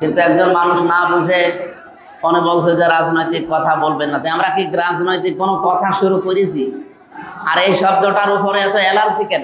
কিন্তু একজন মানুষ না বুঝে মনে বলছে যে রাজনৈতিক কথা বলবেন না। আমরা কি রাজনৈতিক কোনো কথা শুরু করেছি? আর এই শব্দটার উপরে এত অ্যালার্জি কেন?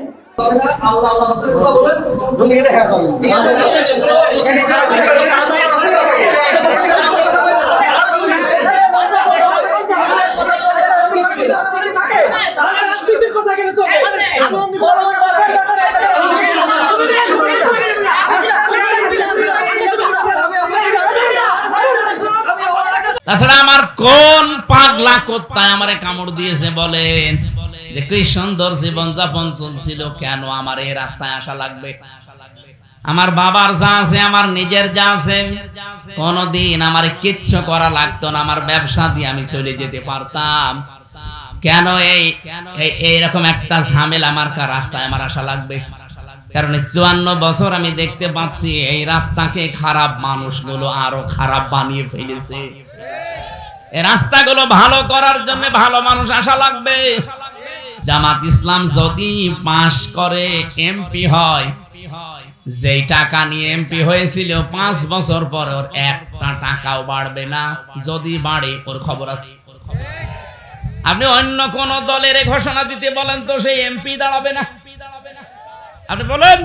তাছাড়া আমার কোন পাগলা কোত্তায় আমারে কামড় দিয়েছে বলেন? যে কি সুন্দর জীবন যাপন চলছিল, কেন আমার এই রাস্তায় আসা লাগবে? আমার বাবার যা আছে, আমার নিজের যা আছে, কোনদিন আমার কিচ্ছু করা লাগতো না, আমার ব্যবসা দিয়ে আমি চলে যেতে পারতাম। কেন এইরকম একটা ঝামেলা আমার রাস্তায় আমার আসা লাগবে? কারণ 54 বছর আমি দেখতে পাচ্ছি এই রাস্তাকে খারাপ মানুষগুলো আরো খারাপ বানিয়ে ফেলেছে। এই রাস্তাগুলো ভালো করার জন্য ভালো মানুষ আসা লাগবে। জামাত ইসলাম যদি পাশ করে এমপি হয়, যেই টাকা নিয়ে এমপি হয়েছিল 5 বছর পর ওর একটা টাকাও বাড়বে না। যদি বাড়ে ওর খবর আছে। আপনি অন্য কোন দলের ঘোষণা দিতে বলেন তো সেই এমপি দাঁড়াবে না। আপনি বলেন,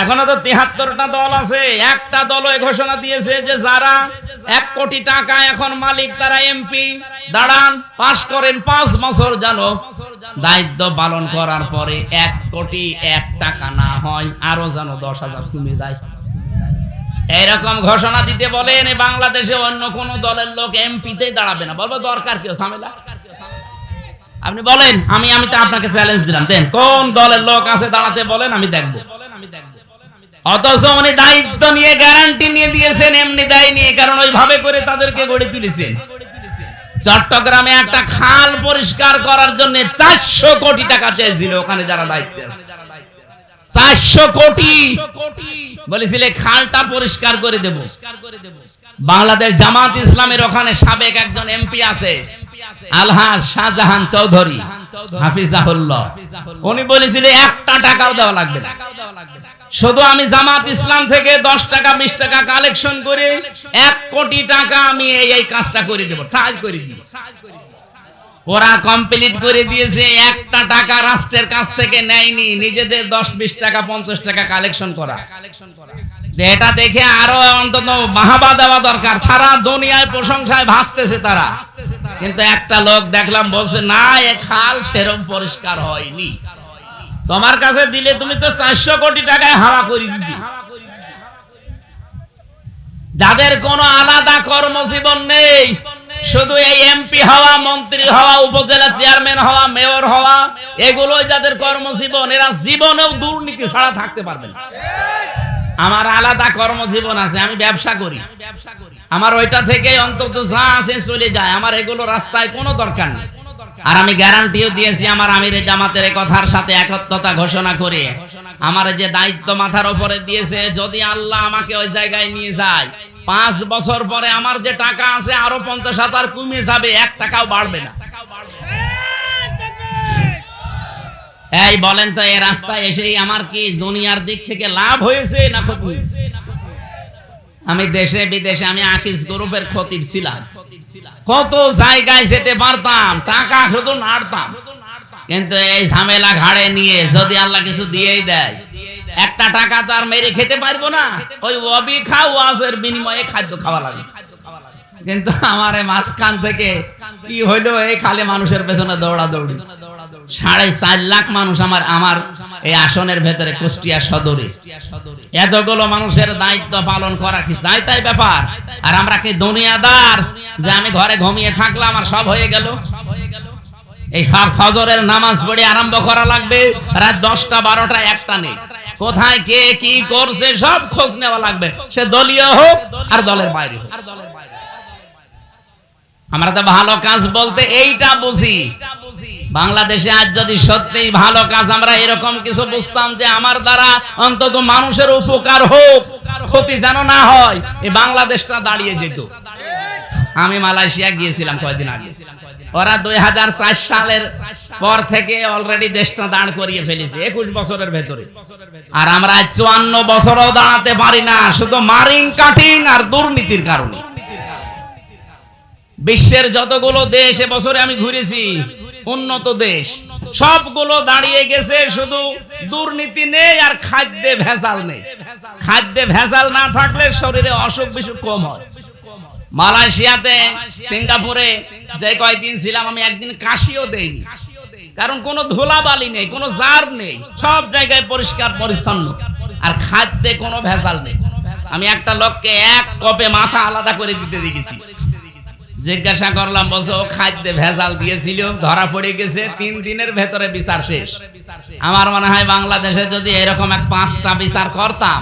এখনো তো 73টা দল আছে, একটা দল এই ঘোষণা দিয়েছে যে যারা 1 কোটি টাকা এখন মালিক তারা এমপি দাঁড়ান, পাস করেন 5 বছর, জানো দায়িত্ব পালন করার পরে 1 কোটি 1 টাকা না হয়, আরো জানো 10,000 কমে যায়। এইরকম ঘোষণা দিতে বলেন। বাংলাদেশে অন্য কোন দলের লোক এমপিতেই দাঁড়াবে না। বলবো দরকার কি ঝামেলা? আপনি বলেন, আমি তো আপনাকে চ্যালেঞ্জ দিলাম, দেন কোন দলের লোক আছে দাঁড়াতে বলেন, আমি দেখবো। অথচ উনি দায়িত্ব নিয়ে গ্যারান্টি নিয়ে দিয়েছেন, এমনি দেয়নি, কারণ ওইভাবে করে তাদেরকে গড়ে তুলেছেন। চট্টগ্রামে একটা খাল পরিষ্কার করার জন্য 400 কোটি টাকা চেয়েছিল ওখানে যারা দায়িত্বে আছে। 400 কোটি বলেছিলে খালটা পরিষ্কার করে দেব। বাংলাদেশ জামাত ইসলামের ওখানে সাবেক একজন এমপি আছে, আলহাজ শাহজাহান চৌধুরী হাফিজাহুল্লাহ, উনি বলেছিল 1 টাকাও দেওয়া লাগবে না, শুধু আমি জামাত ইসলাম থেকে 10 টাকা 20 টাকা কালেকশন করে 1 কোটি টাকা আমি এই কাজটা করে দেব। ঠাই করে দিয়েছি, ওরা কমপ্লিট করে দিয়েছে। 1 টাকা রাষ্ট্রের কাছ থেকে নেয়নি, নিজেদের 10-20 টাকা 50 টাকা কালেকশন করা। এটা দেখে আরো অন্তত বাহবা দেওয়া দরকার। সারা দুনিয়ায় প্রশংসায় ভাসতেছে তারা, কিন্তু একটা লোক দেখলাম বলছে না, এ খাল সেরকম পরিষ্কার হয়নি। তোমার কাছে দিলে তুমি তো 400 কোটি টাকায় হাওয়া করে দিবি। যাদের কোনো আলাদা কর্মজীবন নেই, শুধু এই এমপি হওয়া, মন্ত্রী হওয়া, উপজেলা চেয়ারম্যান হওয়া, মেয়র হওয়া, এগুলোই যাদের কর্মজীবন, এরা জীবনেও দুর্নীতি ছাড়া থাকতে পারবে না। আমার আলাদা কর্মজীবন আছে, আমি ব্যবসা করি, আমার ওইটা থেকে অন্তত যা আছে চলে যায়, আমার এগুলো রাস্তায় কোনো দরকার নেই। আর আমি গ্যারান্টিও দিয়েছি আমার আমিরে জামাতের কথার সাথে একত্রতা ঘোষণা করে, আমার যে দায়িত্ব মাথার উপরে দিয়েছে, যদি আল্লাহ আমাকে ওই জায়গায় নিয়ে যায়, 5 বছর পরে আমার যে টাকা আছে আরো 50,000 কমে যাবে, 1 টাকাও বাড়বে না। এই বলেন তো, এই রাস্তায় এসেই আমার কি দুনিয়ার দিক থেকে লাভ হয়েছে না ক্ষতি হয়েছে? আমি দেশে বিদেশে, আমি আকিস গ্রুপের খতিব ছিলাম, কত জায়গায় যেতে পারতাম, টাকা শুধু নাড়তাম। কিন্তু এই ঝামেলা ঘাড়ে নিয়ে যদি আল্লাহ কিছু দিয়েই দেয়, 1 টাকা তো আর মেরে খেতে পারবো না, ওই ওয়াবি খাও ওয়াজের বিনিময়ে খাদ্য খাওয়া লাগে। কিন্তু আমার এই মাঝখান থেকে কি হইলো, এই খালি মানুষের পেছনে দৌড়াদৌড়ি। 4.5 লাখ মানুষ আমার এই আসনের ভেতরে, কুষ্টিয়া সদরে এতগুলো মানুষের দায়িত্ব পালন করা কি চাই তাই ব্যাপার? আর আমরা কি দুনিয়াদার যে আমি ঘরে ঘুমিয়ে থাকলাম আর সব হয়ে গেল? এই ফজরের নামাজ পড়ে আরম্ভ করা লাগবে, রাত 10টা 12টা 1টা নেই, কোথায় কে কি করছে সব খোঁজ নেওয়া লাগবে, সে দলীয় হোক আর দলের বাইরে হোক। আমরা তো ভালো কাজ বলতে এইটা বুঝি। বাংলাদেশে আজ যদি সত্যিই ভালো কাজ আমরা এরকম কিছু বুঝতাম যে আমার দ্বারা অন্তত মানুষের উপকার হোক, ক্ষতি যেন না হয়, এই বাংলাদেশটা দাঁড়িয়ে যেত। আমি মালয়েশিয়া গিয়েছিলাম কয়েকদিন আগে, ওরা 2004 সালের পর থেকে অলরেডি দেশটা দাঁড় করিয়ে ফেলেছে 21 বছরের ভেতরে। আর আমরা 54 বছরও দাঁড়াতে পারি না, শুধু মারিং কাটিং আর দুর্নীতির কারণে। বিশ্বের যতগুলো দেশ এবছরে আমি ঘুরেছি, উন্নত দেশ, সবগুলো দাঁড়িয়ে গেছে, শুধু দুর্নীতি নেই আর খাদ্যে ভেজাল নেই। খাদ্যে ভেজাল না থাকলে শরীরে অসুখ বিসুখ কম হয়। মালয়েশিয়াতে, সিঙ্গাপুরে যে কয়দিন ছিলাম আমি, একদিন কাশিও দেইনি, কারণ কোনো ধুলাবালি নেই, কোনো জার নেই, সব জায়গায় পরিষ্কার পরিচ্ছন্ন, আর খাদ্যে কোনো ভেজাল নেই। আমি একটা লোককে এক কপে মাথা আলাদা করে দিতে দেখেছি। জিজ্ঞাসা করলাম, বলছে ও খাদ্যে ভেজাল দিয়েছিল, ধরা পড়ে গেছে, 3 দিনের ভেতরে বিচার শেষ। আমার মনে হয় বাংলাদেশে যদি এরকম 5টা বিচার করতাম,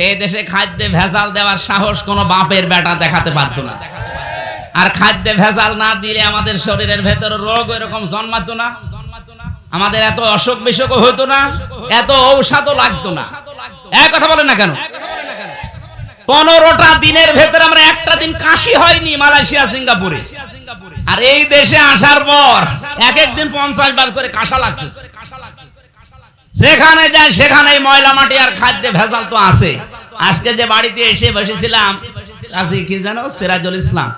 এই দেশে খাদ্যে ভেজাল দেওয়ার সাহস কোনো বাপের বেটা দেখাতে পারতো না। আর খাদ্যে ভেজাল না দিলে আমাদের শরীরের ভেতরে রোগ এরকম জন্মাতো না, আমাদের এত অসুখ বিসুখ হতো না, এত ঔষধও লাগতো না। এক কথা বলেন না কেন? 15টা দিনের ভেতরে আমরা একটা দিন কাশি হয়নি মালয়েশিয়া, সিঙ্গাপুরে। আর এই দেশে আসার পর এক দিন 50 বার করে কাশা লাগতেছে। যেখানে যায় সেখানেই ময়লা মাটি আর খাদ্যে ভেজাল তো আছে। আজকে যে বাড়িতে এসে বসেছিলাম, কাজী কি জানো, সিরাজুল ইসলাম,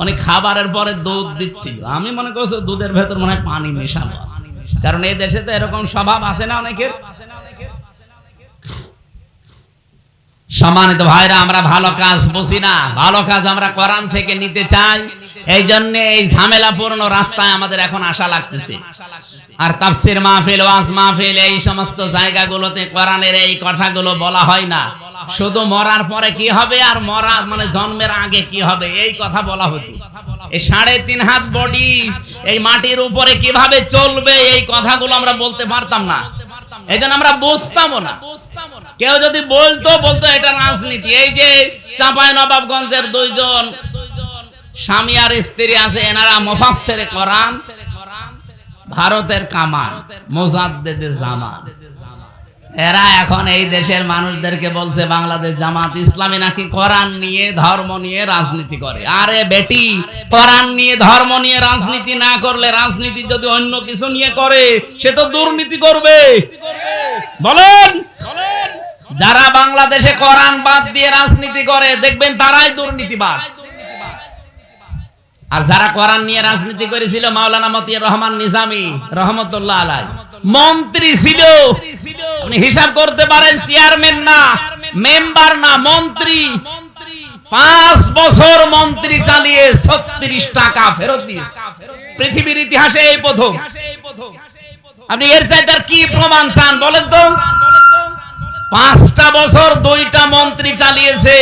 অনেক খাবারের পরে দুধ দিচ্ছিল। আমি মনে করছি দুধের ভেতর মনে হয় পানি মেশানো আছে, কারণ এই দেশে তো এরকম স্বভাব আছে না অনেকের। সম্মানিত ভাইরা, আমরা ভালো কাজ বুঝি না, ভালো কাজ আমরা কোরআন থেকে নিতে চাই। এই জন্য এই ঝামেলাপূর্ণ রাস্তায় আমাদের এখন আশা লাগতেছে। আর তাফসীর মাহফিল, ওয়াজ মাহফিল, এই সমস্ত জায়গাগুলোতে কোরআনের এই কথাগুলো বলা হয় না। শুধু মরার পরে কি হবে আর মরা মানে জন্মের আগে কি হবে এই কথা বলা হতো। এই 3.5 হাত বডি এই মাটির উপরে কিভাবে চলবে এই কথাগুলো আমরা বলতে পারতাম না, এই জন্য আমরা বুঝতামও না। কেউ যদি বলতো এটা রাজনীতি। এই যে চাঁপাইনবাবগঞ্জের 2 জন স্বামী আর স্ত্রী আছে, এনারা মুফাসসিরে কোরআন, ভারতের কামাল, মুজাদ্দিদে জামান। এরা এখন এই দেশের মানুষদেরকে বলছে বাংলাদেশ জামাত ইসলামী নাকি কোরআন নিয়ে, ধর্ম নিয়ে রাজনীতি করে। আরে বেটি, কোরআন নিয়ে ধর্ম নিয়ে রাজনীতি না করলে, রাজনীতি যদি অন্য কিছু নিয়ে করে, সে তো দুর্নীতি করবে। বলেন, যারা বাংলাদেশে কোরআন বাদ দিয়ে রাজনীতি করে দেখবেন তারাই দুর্নীতিবাজ। আর যারা কোরআন নিয়ে রাজনীতি করেছিল, মাওলানা মতিয়ার রহমান নিজামী রহমতুল্লাহ আলাইহি, মন্ত্রী ছিল, আপনি হিসাব করতে পারেন, চেয়ারম্যান না, মেম্বার না, মন্ত্রী। 5 বছর মন্ত্রী চালিয়ে 36 টাকা ফেরত দিয়েছে। পৃথিবীর ইতিহাসে এই প্রথম। আপনি এর চাইতে আর কি প্রমাণ চান বলেন তো? 5টা বছর 2টা মন্ত্রী চালিয়েছে।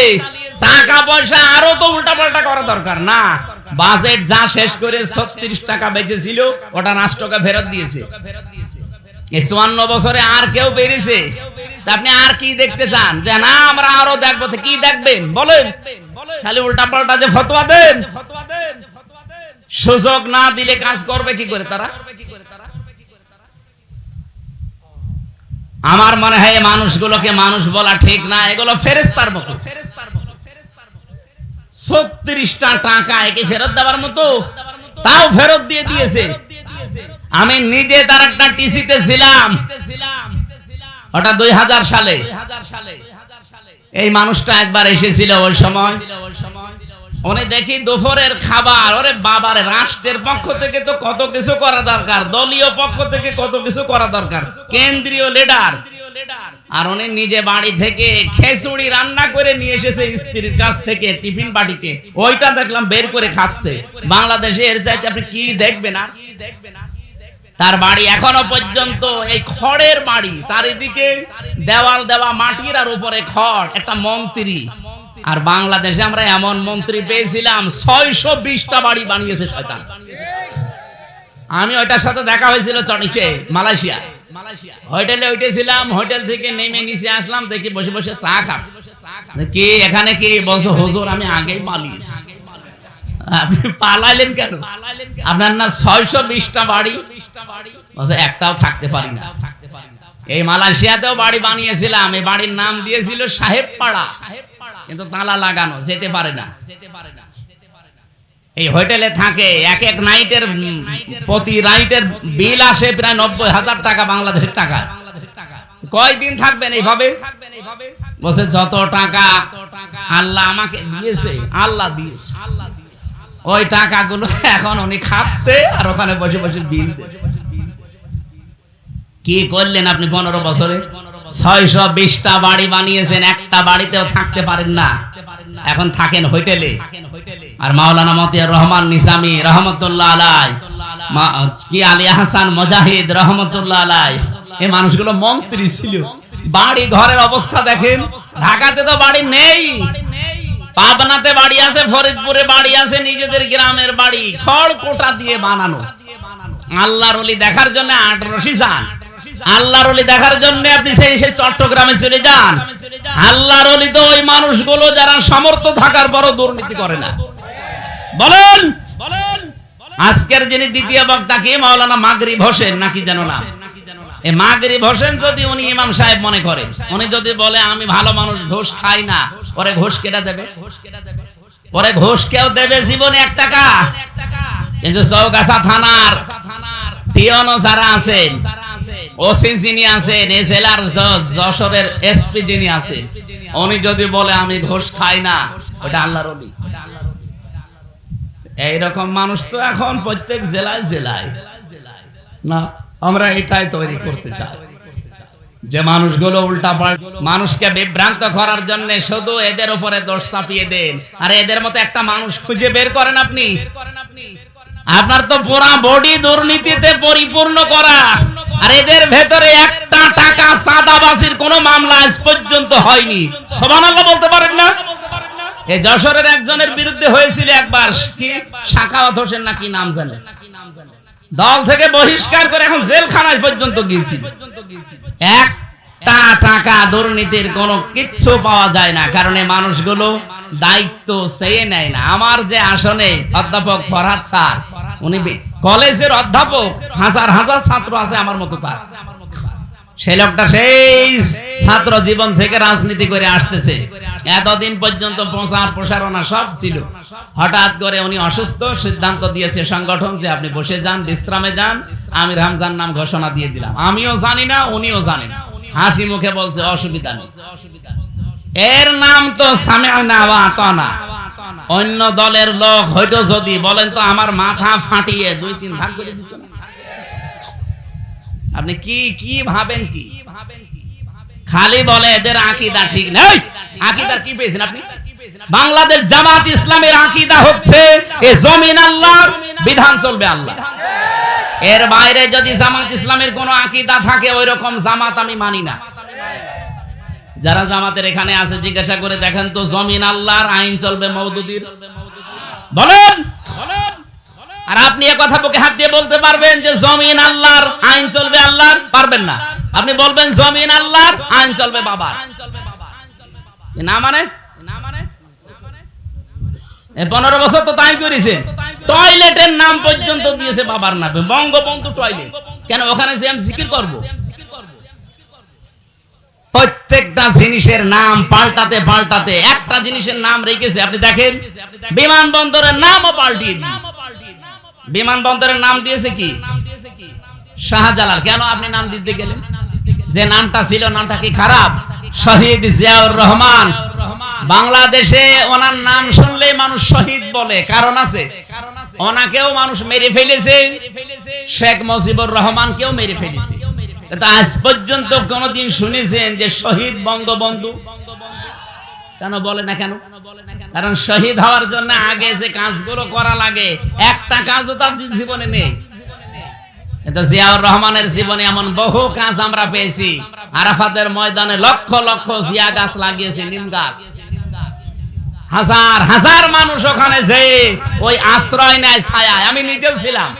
টাকা পয়সা আরো তো উল্টাপাল্টা করা দরকার না। বাজেট যা শেষ করে 36 টাকা বেঁচেছিল ওটা রাষ্ট্রকে ফেরত দিয়েছে। এই 54 বছরে আর কেউ বেরিয়েছে? আপনি আর কি দেখতে চান? যে না আমরা আরো দেখবো, কি দেখবেন বলেন? খালি উল্টাপাল্টা যে ফতোয়া দেন। সুযোগ না দিলে কাজ করবে কি করে তারা? আমার মনে হয় মানুষগুলোকে মানুষ বলা ঠিক না, এগুলো ফেরেশতার মতো। 36টা টাকা একে ফেরত দেওয়ার মতো, তাও ফেরত দিয়ে দিয়েছে। আমি নিজে তার একটা টিসিতে ছিলাম, ওটা 2000 সালে। এই মানুষটা একবার এসেছিল ওই সময়। উনি দেখি দুপুরের খাবার, ওরে বাবারে, রাষ্ট্রের পক্ষ থেকে তো কত কিছু করা দরকার, দলীয় পক্ষ থেকে কত কিছু করা দরকার, কেন্দ্রীয় লিডার। আর উনি নিজে বাড়ি থেকে খিচুড়ি রান্না করে নিয়ে এসেছে স্ত্রীর কাছ থেকে টিফিন বাটিতে, ওইটা দেখলাম বের করে খাচ্ছে। বাংলাদেশে এর চাইতে আপনি কি দেখবেন? আর তার বাড়ি এখনো পর্যন্ত এই খড়ের বাড়ি, চারিদিকে দেওয়াল দেওয়া মাটির, আর উপরে খড়, একটা মন্ত্রী। আর বাংলাদেশে আমরা এমন মন্ত্রী পেয়েছিলাম 620টা বাড়ি বানিয়েছে শয়তান। আমি ওইটার সাথে দেখা হয়েছিল চনিকে, মালয়েশিয়া হোটেলে উঠেছিলাম, হোটেল থেকে নেমে নিচে আসলাম, দেখি বসে বসে চা খাচ্ছে। কি এখানে কি বলছো? হুজুর আমি আগেই পালিয়েছি। আপনি পালাইলেন কেন? আপনার না 620টা বাড়ি? বলছে একটাও থাকতে পারি না। এই মালয়েশিয়াতেও বাড়ি বানিয়েছিলাম, এই বাড়ির নাম দিয়েছিল সাহেব পাড়া, কিন্তু তালা লাগানো, যেতে পারে না। এই হোটেলে থাকে, এক এক নাইটের প্রতি নাইটের বিল আসে প্রায় 90,000 টাকা বাংলাদেশের টাকা। কয়দিন থাকবেন এইভাবে? বলছে যত টাকা আল্লাহ আমাকে দিয়েছে, আল্লাহ দিয়েছে, ওই টাকাগুলো এখন উনি খাচ্ছে আর ওখানে বসে বসে বিল দিচ্ছে। কি করলেন আপনি 15 বছরে? 620টা বাড়ি বানিয়েছেন, একটা বাড়িতেও থাকতে পারেন না, এখন থাকেন হোটেলে। আর মাওলানা মতিয়ার রহমান নিজামী রহমতুল্লাহ আলাই, কি আলী আহসান মুজাহিদ রহমতুল্লাহ আলাই, এই মানুষগুলো মন্ত্রী ছিল। বাড়ি ঘরের অবস্থা দেখেন। ঢাকাতে তো বাড়ি নেই, পাবনাতে বাড়ি আছে, ফরিদপুরে বাড়ি আছে, নিজেদের গ্রামের বাড়ি খড়কুটা দিয়ে বানানো। আল্লাহর ওলি দেখার জন্য আটরশি যান, আল্লাহর ওলি দেখার জন্য আপনি সেই চট্টগ্রামে চলে যান। আল্লাহর ওলি তো ওই মানুষগুলো যারা সামর্থ্য থাকার পরও দুর্নীতি করে না। বলেন আজকের যিনি দ্বিতীয় বক্তা কি? মাওলানা মাগরিব হোসেন নাকি জানো না? এই মাগরিব হোসেন যদি উনি ইমাম সাহেব মনে করেন, উনি যদি বলে আমি ভালো মানুষ, ঘুষ খাই না, পরে ঘুষ কেটে দেবে, পরে ঘুষ কেউ দেবে জীবনে 1 টাকা। কিন্তু চৌগাছা থানার টিওনো যারা আছেন, ওসি যিনি আছেন, এই জেলার যশোরের এসপি যিনি আছেন, উনি যদি বলে আমি ঘুষ খাই না, ওটা আল্লাহর ওলি। এইরকম মানুষ তো এখন প্রত্যেক জেলায় জেলায় না। আমরা এটাই তৈরি করতে চাই যে মানুষগুলো উল্টাপাল্টা মানুষকে বিভ্রান্ত করার জন্য শুধু এদের উপরে দোষ চাপিয়ে দেন। আর এদের মতো একটা মানুষ খুঁজে বের করেন আপনি। আপনার তো পুরা বডি দুর্নীতিতে পরিপূর্ণ করা, আর এদের ভেতরে একটা টাকা চাঁদাবাজির কোনো মামলা আজ পর্যন্ত হয়নি। সুবহানাল্লাহ বলতে পারেন না? এই যশোরের একজনের বিরুদ্ধে হয়েছিল একবার, কি সাখাওয়াত হোসেন নাকি নাম জানেন, দল থেকে বহিষ্কার করে এখন জেলখানায় পর্যন্ত গিয়েছিল। একটা টাকা দুর্নীতির কোনো কিচ্ছু পাওয়া যায় না, কারণ এই মানুষগুলো দায়িত্ব চেয়ে নেয় না। আমার যে আসনে অধ্যাপক ফরহাদ স্যার, উনি কলেজের অধ্যাপক, হাজার হাজার ছাত্র আছে আমার মতো তার। সেই লোকটা সেই ছাত্র জীবন থেকে রাজনীতি করে আসতেছে, এতদিন পর্যন্ত প্রচার প্রসারণা সব ছিল। হঠাৎ করে উনি অসুস্থ, সিদ্ধান্ত দিয়েছে সংগঠন যে আপনি বসে যান, বিশ্রামে যান। আমির হামজার নাম ঘোষণা দিয়ে দিলাম। আমিও জানি না, উনিও জানেন, হাসি মুখে বলছে অসুবিধা নেই। এর নাম তো সামি'না ওয়া আতানা। অন্য দলের লোক হয়তো যদি বলেন তো আমার মাথা ফাটিয়ে 2-3 ভাগ করে দিত না। আপনি কি ভাবেন? কি খালি বলে এদের আকীদা ঠিক নেই। আকীদার কি পেয়েছেন আপনি? বাংলাদেশ জামাত ইসলামের আকীদা হচ্ছে এই জমিন আল্লাহর, বিধান চলবে আল্লাহ। এর বাইরে যদি জামাত ইসলামের কোনো আকীদা থাকে, ওই রকম জামাত আমি মানি না। যারা জামাতের এখানে আছে জিজ্ঞাসা করে দেখেন তো, জমিন আল্লাহর, আইন চলবে মওদুদির। বলেন। আর আপনি এই কথা বুকে হাত দিয়ে বলতে পারবেন যে জমিন আল্লাহর, আইন চলবে আল্লাহর? পারবেন না। আপনি বলবেন জমিন আল্লাহর, আইন চলবে বাবার। না মানে 15 বছর তো তাই করেছে। টয়লেটের নাম পর্যন্ত দিয়েছে বাবার নামে, বঙ্গবন্ধু টয়লেট। কেন? ওখানে যে আমি জিকির করব। প্রত্যেকটা জিনিসের নাম পাল্টাতে পাল্টাতে একটা জিনিসের নাম রেখেছে। আপনি দেখেন বিমানবন্দরের নামও পাল্টিয়ে দিয়েছে। বিমানবন্দরের নাম দিয়েছে কি? শাহজালাল। কেন আপনি নাম দিতে গেলেন? যে নামটা ছিল, নামটা কি খারাপ? শহীদ জিয়াউর রহমান। বাংলাদেশে ওনার নাম শুনলে মানুষ শহীদ বলে, কারণ আছে। ওনাকেও মানুষ মেরে ফেলেছে, শেখ মুজিবুর রহমানকেও মেরে ফেলেছে। আজ পর্যন্ত কোনদিন শুনেছেন যে শহীদ বঙ্গবন্ধু? কেন বলে না? কেন? কারণ শহীদ হওয়ার জন্য আগে যে কাজগুলো করা লাগে, একটা কাজও তার জীবনে নেই। কিন্তু জিয়াউর রহমানের জীবনে এমন বহু কাজ আমরা পেয়েছি। আরাফাতের ময়দানে লক্ষ লক্ষ জিয়া গাছ লাগিয়েছে, নিম গাছ। হাজার হাজার মানুষ ওখানে যে ওই আশ্রয় নেয়, ছায়া। আমি নিজেও ছিলাম।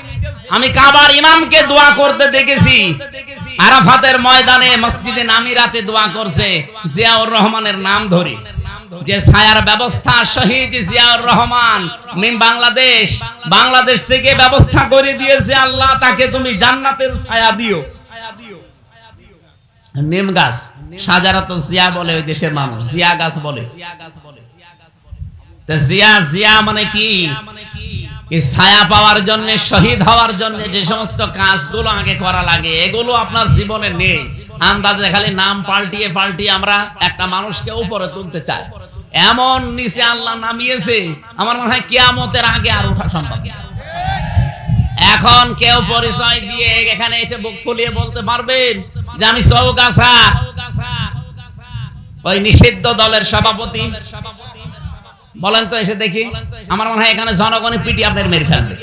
আমি কাবার ইমামকে দোয়া করতে দেখেছি। আরাফাতের ময়দানে মসজিদে নামিরাতে দোয়া করছে জিয়াউর রহমানের নাম ধরে। যে ছায়ার ব্যবস্থা শহীদ জিয়াউর রহমান বাংলাদেশ থেকে ব্যবস্থা করে দিয়েছে আল্লাহ, তাকে তুমি জান্নাতের ছায়া দিও। নিম গাছ, সাজারাত জিয়া বলে ওই দেশের মানুষ, জিয়া গাছ বলে। জিয়া মানে কি? এই ছায়া পাওয়ার জন্য, শহীদ হওয়ার জন্য যে সমস্ত কাজগুলো আগে করা লাগে এগুলো আপনার জীবনে নেই। আন্দাজে খালি নাম পাল্টিয়ে পাল্টিয়ে আমরা একটা মানুষকে উপরে তুলতে চাই। এমন নিচে আল্লাহ নামিয়েছে, আমার মনে হয় কিয়ামতের আগে আর ওঠা সম্ভব না। এখন কেউ পরিচয় দিয়ে এখানে এসে বুক ফুলিয়ে বলতে পারবেন যে আমি চৌগাছা ওই নিষিদ্ধ দলের সভাপতি? বলেন তো এসে দেখি। আমার মনে হয় এখানে জনগণের পিটি আপনার মেরে ফেলবে।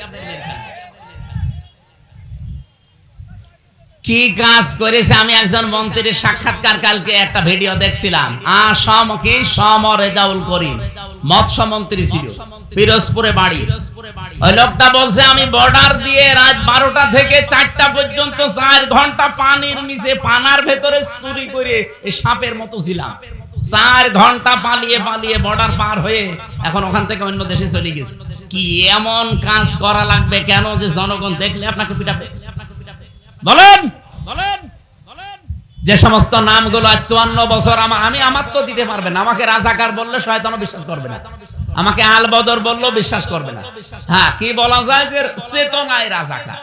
কি কাজ করেছে? আমি একজন মন্ত্রীর সাক্ষাৎকার কালকে একটা ভিডিও দেখছিলাম। সম রেজাউল করিম মৎস্য মন্ত্রী ছিল, পিরোজপুরে বাড়ি। ওই লোকটা বলছে আমি বর্ডার দিয়ে রাত 12টা থেকে 4টা পর্যন্ত 4 ঘন্টা পানির নিচে পানার ভেতরে চুরি করে এই সাপের মতো ছিলাম। 4 ঘন্টা পালিয়ে পালিয়ে বর্ডার পার হয়ে এখন ওখান থেকে অন্য দেশে চলে গেছে। কি এমন কাজ করা লাগবে কেন যে জনগণ দেখলে আপনাকে পিটাবে? বলেন বলেন বলেন। যে সমস্ত নামগুলো আজ 54 বছর আমি আমার তো দিতে পারবে না। আমাকে রাজাকার বললে শয়তানও বিশ্বাস করবে না, আমাকে আল বদর বললেও বিশ্বাস করবে না। হ্যাঁ, কি বলা যায় যে চেতনায় রাজাকার,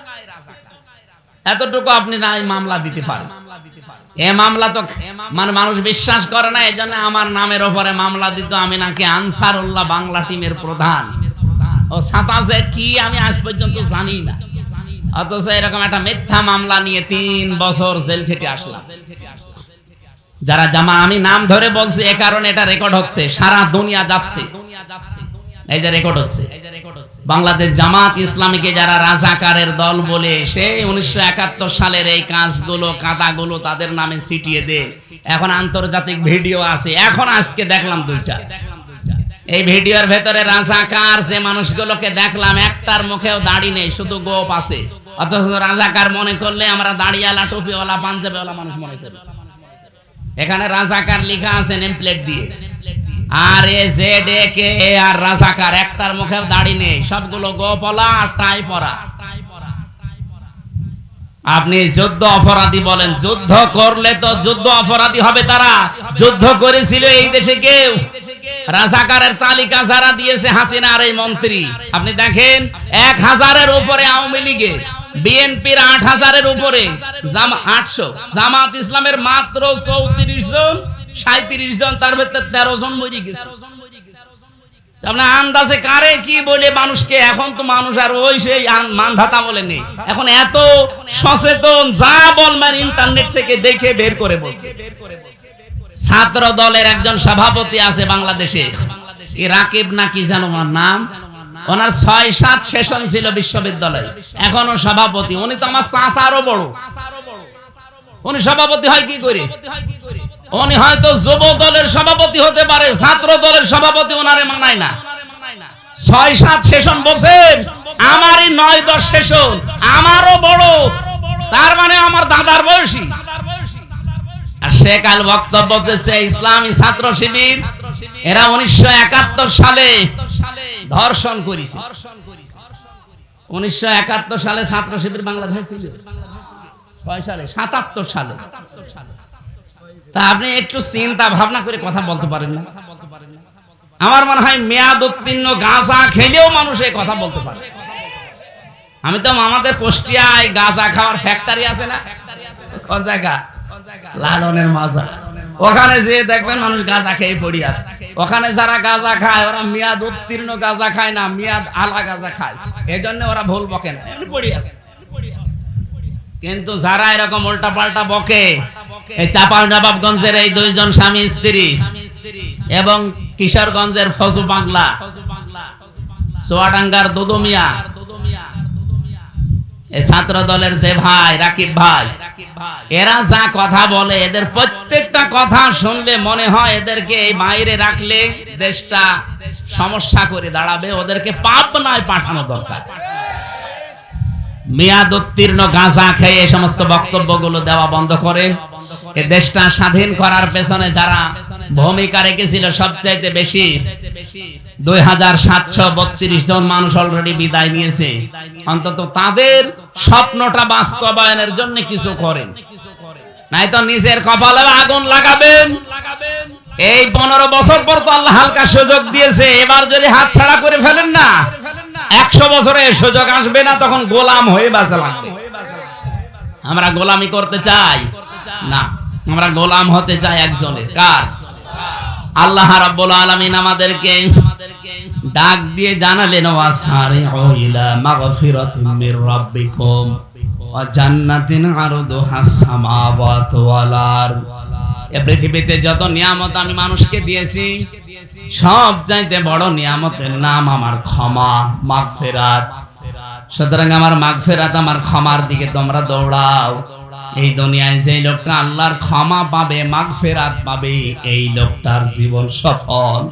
এতটুকু আপনি না মামলা দিতে পারেন। এ মামলা তো মানে মানুষ বিশ্বাস করে না, এজন্য আমার নামের উপরে মামলা দিত আমি নাকি আনসারুল্লাহ বাংলা টিমের প্রধান। ও সাতাশে কি আমি আজ পর্যন্ত জানি না, অথচ এরকম একটা মিথ্যা মামলা নিয়ে 3 বছর জেল খেটে আসলাম। যারা জামা, আমি নাম ধরে বলছি এ কারণে এটা রেকর্ড হচ্ছে, সারা দুনিয়া যাচ্ছে, এই যে রেকর্ড হচ্ছে। বাংলাদেশ জামাত ইসলামীকে যারা রাজাকারের দল বলে সেই 1971 সালের এই কাজগুলো কাদাগুলো তাদের নামে ছিটিয়ে দেয়। এখন আন্তর্জাতিক ভিডিও আছে, এখন আজকে দেখলাম 2টা। এই ভিডিওর ভেতরে রাজাকার যে মানুষগুলোকে দেখলাম একটার মুখেও দাড়ি নেই, শুধু গোপ আছে। অথচ রাজাকার মনে করলে আমরা দাড়িওয়ালা, টুপিওয়ালা, পাঞ্জাবিওয়ালা মানুষ মনে করি। এখানে রাজাকার লেখা আছে নেম প্লেট দিয়ে, আর RAZAK আর রাজাকার, একটার মুখেও দাড়ি নেই, সবগুলো গোপলা আর টাই পরা। আপনি যুদ্ধ অপরাধী বলেন, যুদ্ধ করলে তো যুদ্ধ অপরাধী হবে তারা। যুদ্ধ করেছিল এই দেশে কেউ? রাজাকারের তালিকা যারা দিয়েছে হাসিনা আর এই মন্ত্রী, আপনি দেখেন 1000-এর উপরে আওয়ামী লীগের, বিএনপির 8000-এর উপরে, 800, জামাত ইসলামের মাত্র 34 জন, 37 জন, তার ভেতরে 13 জন মরে গেছে। আপনি আন্দাজে কারে কি বলে মানুষকে, এখন তো মানুষ আর ওই সেই মানধাতা বলে নেই, এখন এত সচেতন, যা বলবেন ইন্টারনেট থেকে দেখে বের করে বলবে। ছাত্র দলের একজন সভাপতি আছে বাংলাদেশে, রাকিব নাকি জানো ওনার নাম, ওনার 6-7 সেশন ছিল বিশ্ববিদ্যালয়ে, এখনো সভাপতি। উনি তো আমার চাচারও বড়। উনি সভাপতি হয় কি করে? উনি হয়তো যুব দলের সভাপতি হতে পারে, ছাত্র দলের সভাপতি ওনারে মানায় না। 6-7 সেশন বলছেন, আমারই 9-10 সেশন, আমারও বড়, তার মানে আমার দাদার বয়সী। আর সে কাল বক্তব্য দিয়েছে ইসলামী ছাত্র শিবির এরা 1971 সালে ধর্ষণ করেছে। 1971 সালে ছাত্র শিবির বাংলাদেশে ছিল, 6 সালে, 77 সালে। তা আপনি একটু চিন্তা ভাবনা করে কথা বলতে পারেন না? আমার মনে হয় মেয়াদ উত্তীর্ণ গাঁজা খেলেও মানুষ এই কথা বলতে পারে। আমি তো আমাদের কুষ্টিয়ায় গাঁজা খাওয়ার ফ্যাক্টরি আছে না, কোন জায়গা? লালনের মাজার, ওখানে যে দেখবেন মানুষ গাঁজা খেয়ে পড়ে আছে। ওখানে যারা গাঁজা খায় ওরা মেয়াদ উত্তীর্ণ গাঁজা খায় না, মেয়াদ আলা গাঁজা খায়, এই জন্য ওরা ভুল বকে না, এমনি পড়ে আছে। কিন্তু যারা এরকম উল্টা পাল্টা বকে, এই চাঁপাইনবাবগঞ্জের এই 2 জন স্বামী স্ত্রী এবং কিশোরগঞ্জের ফজু বাংলা, চুয়াডাঙ্গার দুদু মিয়া, এই ছাত্র দলের যে ভাই রাকিব ভাই, এরা যা কথা বলে, এদের প্রত্যেকটা কথা শুনলে মনে হয় এদেরকে এই বাইরে রাখলে দেশটা সমস্যা করে দাঁড়াবে, ওদেরকে পাবনায় পাঠানো দরকার। মেয়াদ উত্তীর্ণ গাঁজা খেয়ে এই সমস্ত বক্তব্যগুলো দেওয়া বন্ধ করে। এই দেশটা স্বাধীন করার পেছনে যারা ভূমিকা রেখেছিল সবচাইতে বেশি, 2732 জন মানুষ অলরেডি বিদায় নিয়েছে। অন্তত তাদের স্বপ্নটা বাস্তবায়নের জন্য কিছু করেন, নাই তো নিজের কপালে আগুন লাগাবেন। এই 15 বছর পর তো আল্লাহ হালকা সুযোগ দিয়েছে, এবার যদি হাত ছাড়া করে ফেলেন না, 100 বছরে সুযোগ আসবে না, তখন গোলাম হয়ে বাঁচা লাগবে। আমরা গোলামি করতে চাই না, আমরা গোলাম হতে চাই একজনের। কার? আল্লাহ রাব্বুল আলামিন আমাদেরকে ডাক দিয়ে জানালেন, ওয়াসারিউ ইলা মাগফিরাতিন মির রাব্বিকুম ওয়া জান্নাতিন আরদুহাস সামাওয়াতু ওয়াল আরদ। এই পৃথিবীতে যত নিয়ামত আমি মানুষকে দিয়েছি, সব চাইতে বড় নিয়ামতের নাম আমার ক্ষমা, মাগফিরাত। সুতরাং আমার মাগফিরাত, আমার ক্ষমার দিকে তোমরা দৌড়াও। এই দুনিয়ায় যে লোকটা আল্লাহর ক্ষমা পাবে, মাগফিরাত পাবে, এই লোকটার জীবন সফল।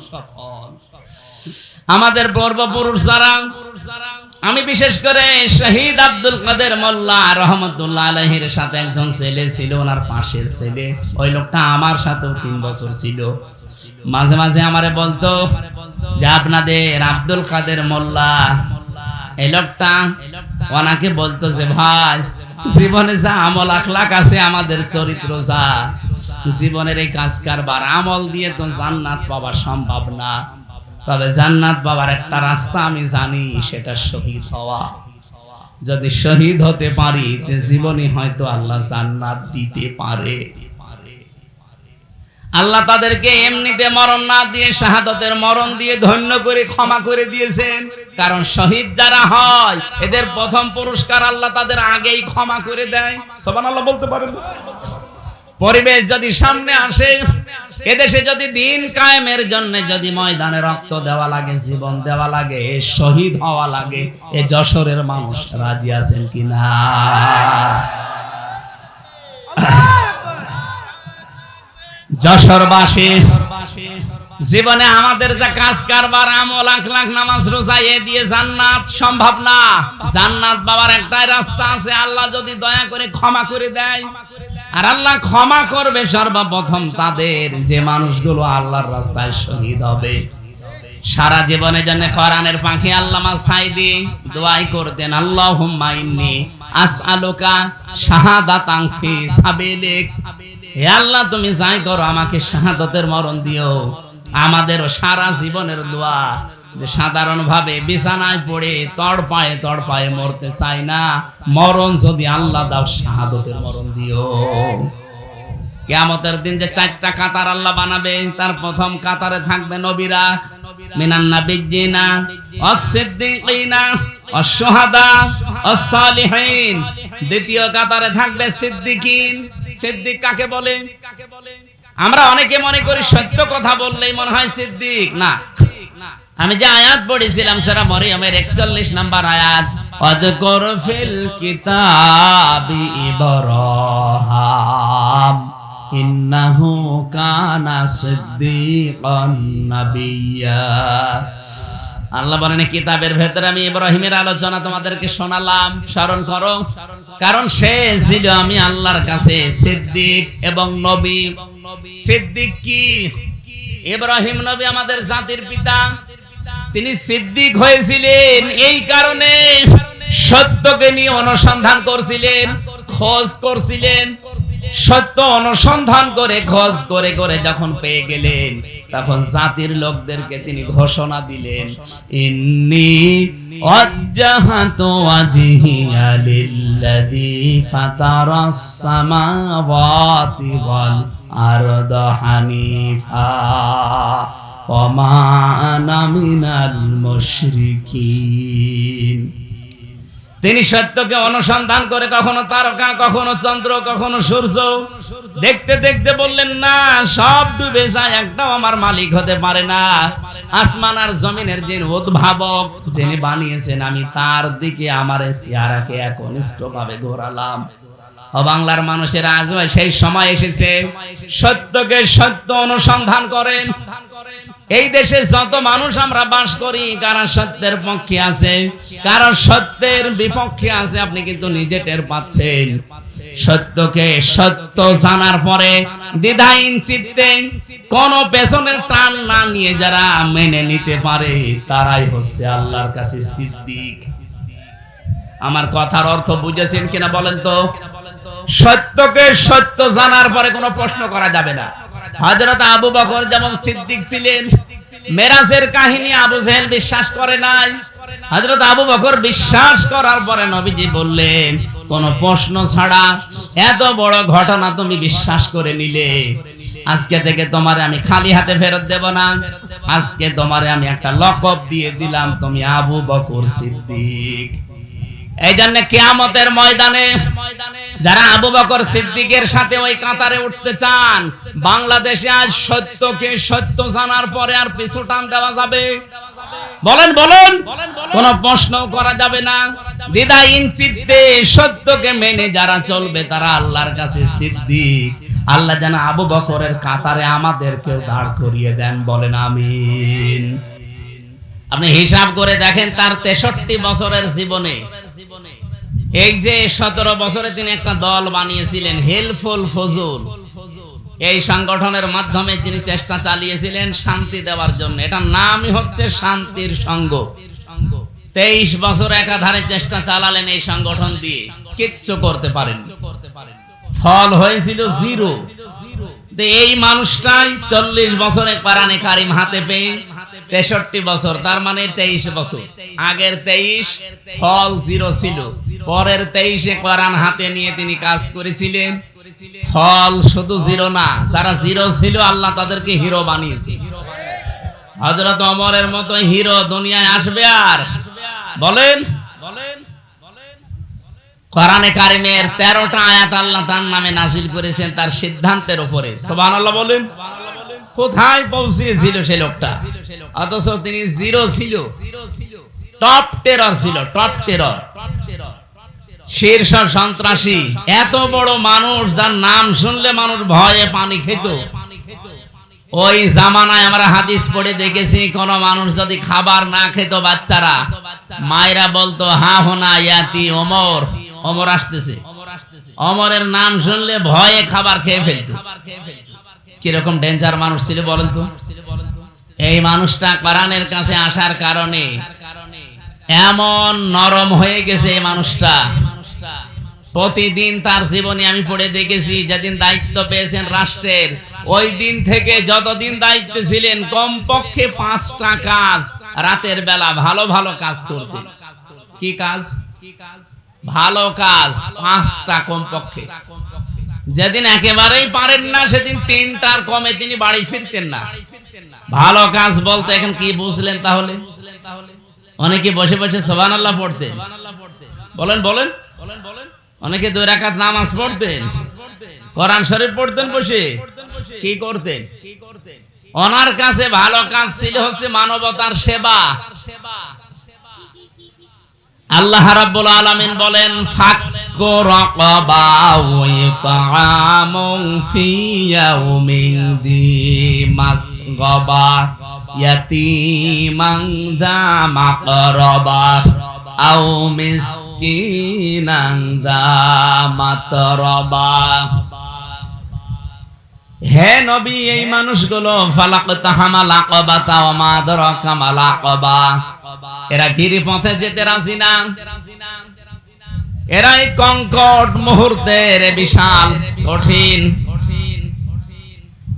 আমাদের পূর্বপুরুষ যারা, আমি বিশেষ করে শহীদ আব্দুল কাদের মোল্লা রহমতুল্লাহ আলাইহির সাথে একজন ছেলে ছিল, ওনার পাশের ছেলে। ওই লোকটা আমার সাথেও 3 বছর ছিল। মাঝে মাঝে আমারে বলতো যে আপনাদের আব্দুল কাদের মোল্লা, এই লোকটা, ওনাকে বলতো যে ভাই, জীবনে যা আমল আখলাক আছে, আমাদের চরিত্র যা, জীবনের এই কাজ কারবার আমল দিয়ে তো জান্নাত পাওয়া সম্ভব না। তবে জান্নাত পাওয়ার একটা রাস্তা আমি জানি, সেটা শহীদ হওয়া। যদি শহীদ হতে পারি, তে জীবনে হয়তো আল্লাহ জান্নাত দিতে পারে। আল্লাহ তাদেরকে এমনিতে মরণ না দিয়ে, শাহাদাতের মরণ দিয়ে ধন্য করে ক্ষমা করে দিয়েছেন। কারণ শহীদ যারা হয়, এদের প্রথম পুরস্কার আল্লাহ তাদের আগেই ক্ষমা করে দেয়। সুবহানাল্লাহ বলতে পারেন? পরিবেশ যদি সামনে আসে, এদেশে যদি দিন কায়েমের জন্য যদি ময়দানে রক্ত দেওয়া লাগে, জীবন দেওয়া লাগে, শহীদ হওয়া লাগে, এই যশোরের মানুষ রাজি আছেন কিনা? যশোরবাসী, জীবনে আমাদের যা কাজ কারবার, আমল আখলাক, নামাজ রোজা, এ দিয়ে জান্নাত সম্ভব না। জান্নাত পাওয়ার একটাই রাস্তা আছে, আল্লাহ যদি দয়া করে ক্ষমা করে দেয়। আর আল্লাহ ক্ষমা করবে সর্বপ্রথম তাদের, যে মানুষগুলো আল্লাহর রাস্তায় শহীদ হবে। সারা জীবনের জন্য কোরআনের পাখি আল্লামা সাইদি দোয়াই করতেন, আল্লাহুম্মা ইন্নী আসআলুকা শাহাদাতান ফি সাবিলিক। হে আল্লাহ, তুমি যাই করো, আমাকে শাহাদাতের মরণ দিও। আমাদেরও সারা জীবনের দোয়া, যে সাধারণভাবে বিছানায় পড়ে তড়পায়ে মরতে চাই না, মরণ যদি আল্লাহ দাও, শাহাদাতের মরণ দিও। কিয়ামতের দিন যে 4টা কাতার আল্লাহ বানাবে, তার প্রথম কাতারে থাকবে নবীরা, মিনান নাবিয়্যিনা ওয়াস-সিদ্দীকিনা ওয়াস-শুহাদা ওয়াস-সালিহিন। দ্বিতীয় কাতারে থাকবে সিদ্দিকিন। সিদ্দিক কাকে বলে? আমরা অনেকে মনে করি সত্য কথা বললেই মনে হয় সিদ্দিক। না, আমি যে আয়াত পড়েছিলাম সূরা মরিয়মের 41 নম্বর আয়াত, ওয়াযকুর ফিল কিতাবি ইব্রাহিম ইন্নাহু কানা সিদ্দীকান নাবিয়্যা। আল্লাহ বলেন, কিতাবের ভেতরে আমি ইব্রাহিমের আলোচনা তোমাদেরকে শোনালাম, স্মরণ করো। কারণ সে ছিল আমি আল্লাহর কাছে সিদ্দিক এবং নবী। সিদ্দিক কি? ইব্রাহিম নবী আমাদের জাতির পিতা, তিনি সিদ্দিক হয়েছিলেন এই কারণে সত্যকে নিয়ে অনুসন্ধান করছিলেন, খোঁজ করছিলেন। সত্য অনুসন্ধান করে খোঁজ করে করে যখন পেয়ে গেলেন, তখন জাতির লোকদেরকে তিনি ঘোষণা দিলেন, ইন্নী ওয়াজ্জাহাতু ওয়াজহিয়া লিল্লাযী ফাতারাস সামাওয়াতি ওয়াল আরদা হানিফা ওয়া মা আনা মিনাল মুশরিকিন। তিনি সত্যকে অনুসন্ধান করে কখনো তারকা, কখনো চন্দ্র, কখনো সূর্য দেখতে দেখতে বললেন, না, সব ডুবে যায়, একটাও আমার মালিক হতে পারে না। আসমান আর জমিনের যিনি উদ্ভাবক, যিনি বানিয়েছেন, আমি তার দিকে আমার চেহারাকে একনিষ্ঠভাবে ঘোরালাম। ও বাংলার মানুষের আজ সেই সময় এসেছে, সত্যকে সত্য অনুসন্ধান করেন। এই দেশে যত মানুষ আমরা বাস করি, কারা সত্যের পক্ষে আছে, কারা সত্যের বিপক্ষে আছে, আপনি কিন্তু নিজে টের পাচ্ছেন। সত্যকে সত্য জানার পরে দ্বিধাহীন চিত্তে কোন পেছনের টান না নিয়ে যারা মেনে নিতে পারে, তারাই হচ্ছে আল্লাহর কাছে সিদ্দিক। আমার কথার অর্থ বুঝেছেন কিনা বলেন তো? সত্যকে সত্য জানার পরে কোনো প্রশ্ন করা যাবে না। হযরত আবু বকর যেমন সিদ্দিক ছিলেন, মেরাজের কাহিনী আবু জেহেল বিশ্বাস করে নাই, হযরত আবু বকর বিশ্বাস করার পরে নবীজি বললেন, কোন প্রশ্ন ছাড়া এত বড় ঘটনা তুমি বিশ্বাস করে নিলে, আজকে থেকে তোমারে আমি খালি হাতে ফেরত দেব না। আজকে তোমারে আমি একটা লকব দিয়ে দিলাম, তুমি আবু বকর সিদ্দিক। এই জন্য কিয়ামতের ময়দানে যারা আবু বকর সিদ্দিকের সাথে ওই কাতারে উঠতে চান, বাংলাদেশে আজ সত্যকে সত্য জানার পরে আর পিছু টান দেওয়া যাবে? বলেন বলেন, কোন প্রশ্ন করা যাবে না। দ্বিধাহীন চিত্তে সত্যকে মেনে যারা চলবে তারা আল্লাহর কাছে সিদ্দিক। আল্লাহ যেন আবু বকরের কাতারে আমাদেরকেও দাঁড় করিয়ে দেন, বলেন আমিন। আপনি হিসাব করে দেখেন, তার 63 বছরের জীবনে এই যে 17 বছরে তিনি একটা দল বানিয়েছিলেন হেলফুল ফজুল, এই সংগঠনের মাধ্যমে তিনি চেষ্টা চালিয়েছিলেন শান্তি দেওয়ার জন্য। এটার নামই হচ্ছে শান্তির সংঘ। 23 বছর একাধারে চেষ্টা চালালেন এই সংগঠন দিয়ে, কিচ্ছু করতে পারেন, ফল হয়েছিল জিরো। এই মানুষটাই 40 বছরে কোরআনে কারিম হাতে পেয়ে 63 বছর, তার মানে 23 বছর। আগের 23 ফল জিরো ছিল, পরের 23-এ কোরআন হাতে নিয়ে তিনি কাজ করেছিলেন, ফল শুধু জিরো না, যারা জিরো ছিল আল্লাহ তাদেরকে হিরো বানিয়েছে। হযরত ওমরের মতো হিরো দুনিয়ায় আসবে আর? বলেন। কোরআনে কারিমের 13টা আয়াত আল্লাহ তার নামে নাজিল করেছেন তার সিদ্ধান্তের উপরে, সুবহানাল্লাহ বলেন। কোথায় পৌঁছেছিল সেই লোকটা, অথচ তিনি জিরো ছিল, টপ টেরর ছিল, টপ টেরর, শীর্ষ সন্ত্রাসী। এত বড় মানুষ যার নাম শুনলে মানুষ ভয়ে পানি খেত। ওই জামানায় আমরা হাদিস পড়ে দেখেছি, কোন মানুষ যদি খাবার না খেত, বাচ্চারা মায়েরা বলতো হা হোনা ইয়াতি ওমর, ওমর আসতেছে। ওমরের নাম শুনলে ভয়ে খাবার খেয়ে ফেলত। কিরকম ডেঞ্জার মানুষ ছিল বলেন তো। এই মানুষটা কোরআনের কাছে আসার কারণে এমন নরম হয়ে গেছে এই মানুষটা। প্রতিদিন তার জীবনে আমি পড়ে দেখেছি, যেদিন দায়িত্ব পেয়েছেন রাষ্ট্রের, ওই দিন থেকে যতদিন দায়িত্বে ছিলেন কমপক্ষে 5টা কাজ রাতের বেলা ভালো ভালো কাজ করতেন। কি কাজ? ভালো কাজ 5টা কমপক্ষে। যেদিন একেবারেই পারেন না সেদিন 3টার কমে তিনি বাড়ি ফিরতেন না। ভালো কাজ বলতে এখন কি বুঝলেন তাহলে? অনেকে বসে বসে সুবহানাল্লাহ পড়তেন, বলেন বলেন। অনেকে 2 রাকাত নামাজ পড়তেন, কোরআন শরীফ পড়তেন বসে। কি করতেন? ওনার কাছে ভালো কাজ ছিল হচ্ছে মানবতার সেবা। আল্লাহ রাব্বুল আলামিন বলেন, ফাক্কু রাকাবা ওয়া ইতআমুন ফি ইয়াউমিন যী মাসগাবা ইয়াতীমান যা মাকরাবা আও মিসকিনান যা মাতরাবা। হে নবী, এই মানুষগুলো ফালাকতাহামাল আকাবাতা ওয়া মা আদরাকা মাল আকাবা, এরা গিরিপথে যেতে রাজি না। এরা এই কঙ্কট মুহূর্তের বিশাল কঠিন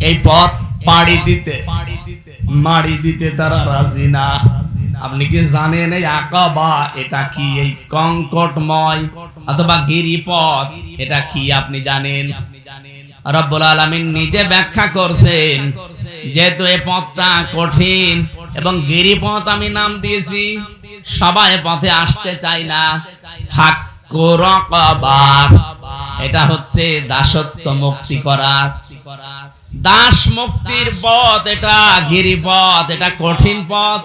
এই পথ পাড়ি দিতে তারা রাজি না। আপনি কি জানেন এই আকাবা এটা কি? এই কঙ্কটময় অথবা গিরিপথ এটা কি আপনি জানেন? রব্বুল আলামিন নিজে ব্যাখ্যা করছেন, যেহেতু এই পথটা কঠিন এবং গিরিপথ আমি নাম দিয়েছি, সবাই পথে আসতে চায় না। ফাক্কু রাকাবা, এটা হচ্ছে দাসত্ব মুক্তি করা, দাস মুক্তির পথ। এটা গিরিপথ, এটা কঠিন পথ,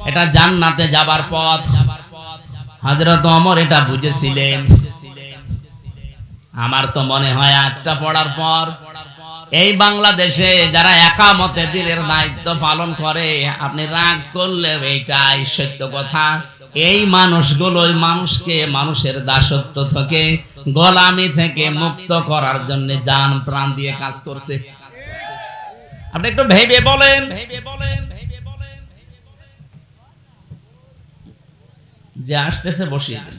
এটা জান্নাতে যাবার পথ। হযরত ওমর এটা বুঝেছিলেন। আমার তো মনে হয় আজটা পড়ার পর এই বাংলাদেশে যারা একামতে দিনের দায়িত্ব পালন করে, আপনি রাগ করলে এইটাই সত্য কথা, এই মানুষগুলোই মানুষকে মানুষের দাসত্ব থেকে, গোলামি থেকে মুক্ত করার জন্য জান প্রাণ দিয়ে কাজ করছে। আপনি একটু ভেবে বলেন, যে আসতেছে বসিয়ে দিন।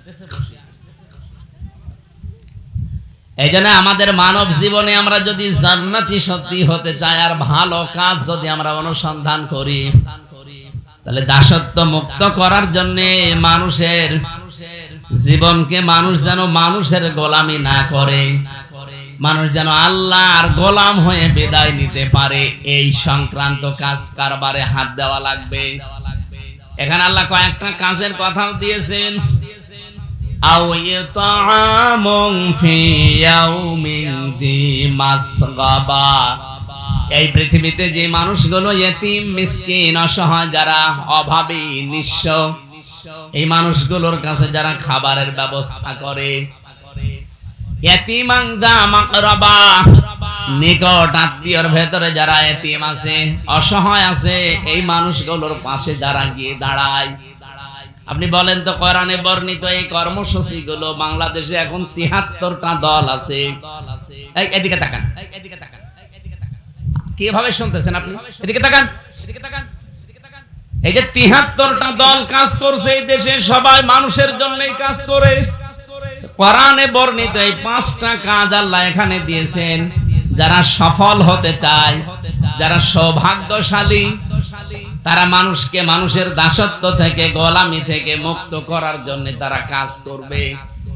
এই জন্য আমাদের মানব জীবনে আমরা যদি জান্নাতি সত্যি হতে চাই আর ভালো কাজ যদি আমরা অনুসন্ধান করি, তাহলে দাসত্ব মুক্ত করার জন্য মানুষের জীবনকে মানুষ যেন মানুষের গোলামি না করে, মানুষ যেন আল্লাহর গোলাম হয়ে বিদায় নিতে পারে, এই সংক্রান্ত কাজ কারবারে হাত দেওয়া লাগবে। এখানে আল্লাহ কয়েকটা কাজের কথাও দিয়েছেন। আও ইতাআমুন ফি ইয়াউমিন যী মাসগাবা, এই পৃথিবীতে যে মানুষগুলো ইতিম, মিসকিন, অসহায়, যারা অভাবী, নিঃস্ব, এই মানুষগুলোর কাছে যারা খাবারের ব্যবস্থা করে, ইতিমান দা মাকরাবা, নিকট আত্মীয়র ভেতরে যারা ইতিম আছে, অসহায় আছে, এই মানুষগুলোর পাশে যারা গিয়ে দাঁড়ায়। আপনি বলেন তো, কোরআনে বর্ণিত এই কর্মসূচিগুলো বাংলাদেশে এখন ৭৩টা দল আছে। এদিকে তাকান, কিভাবে শুনতেছেন আপনি? এদিকে তাকান। এই যে ৭৩টা দল কাজ করছে এই দেশে, সবাই মানুষের জন্যই কাজ করে। কোরআনে বর্ণিত এই 5টা কাজ আল্লাহ এখানে দিয়েছেন। যারা সফল হতে চায়, যারা সৌভাগ্যশালী, তারা মানুষকে মানুষের দাসত্ব থেকে, গোলামি থেকে মুক্ত করার জন্য তারা কাজ করবে।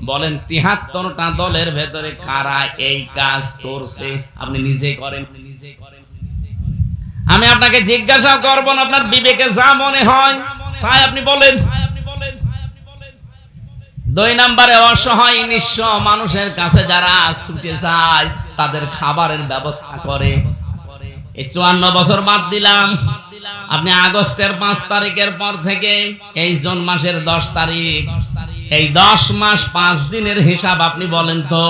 বলেন ৭৩টা দলের ভেতরে কারা এই কাজ করছে? আপনি নিজেই করেন। আমি আপনাকে জিজ্ঞাসা করব না, আপনার বিবেকে যা মনে হয় তাই আপনি বলেন। 2 নম্বরে, অসহায় নিঃস্ব মানুষের কাছে যারা ছুটে যায়, তাদের খাবারের ব্যবস্থা করে। এই 54 বছর বাদ দিলাম, আপনি আগস্টের 5 তারিখের পর থেকে এই জুন মাসের 10 তারিখ, এই 10 মাস 5 দিনের হিসাব আপনি বলেন তো,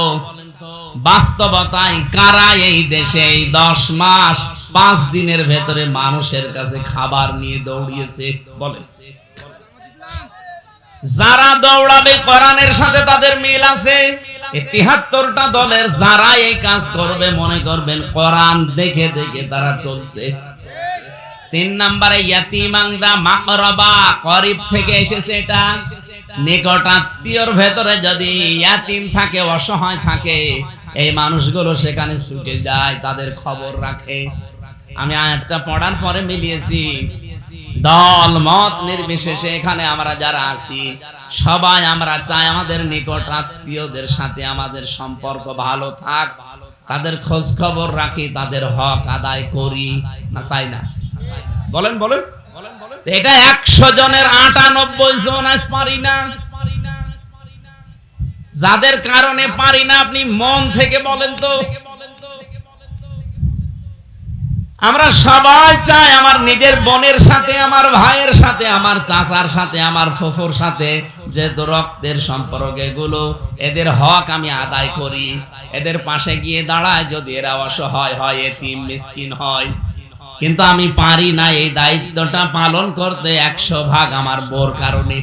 বাস্তবতায় কারা এই দেশে এই 10 মাস 5 দিনের ভেতরে মানুষের কাছে খাবার নিয়ে দৌড়িয়েছে? বলেন। যারা দৌড়াবে কোরআনের সাথে তাদের মিল আছে। এই ৭৩টা দলের যারা এই কাজ করবে, মনে করবেন কোরআন দেখে দেখে তারা চলছে। 3 নম্বরে, ইয়াতীমান দা মাকরাবা, করিব থেকে এসেছে এটা। নিকট আত্মীয়র ভেতরে যদি ইয়াতীম থাকে, অসহায় থাকে, এই মানুষগুলো সেখানে ছুটে যায়, তাদের খবর রাখে। আমি আয়াতটা পড়ার পরে মিলিয়েছি, দল মত নির্বিশেষে এখানে আমরা যারা আছি সবাই আমরা চাই আমাদের নিকট আত্মীয়দের সাথে আমাদের সম্পর্ক ভালো থাক, তাদের খোঁজ খবর রাখি, তাদের হক আদায় করি, না চাই না? বলেন বলেন। এটা 100 জনের 98 জন আজ পারি না। যাদের কারণে পারি না, আপনি মন থেকে বলেন তো। আমরা সবাই চাই আমার নিজের বোনের সাথে, আমার ভাইয়ের সাথে, আমার চাচার সাথে, আমার ফুফুর সাথে যে রক্তের সম্পর্ক, এগুলো এদের হক আমি আদায় করি, এদের পাশে গিয়ে দাঁড়ায় যদি এরা অসহায় হয়, এতিম মিসকিন হয়। কিন্তু আমি পারি না এই দায়িত্বটা পালন করতে 100 ভাগ আমার বউর কারণে।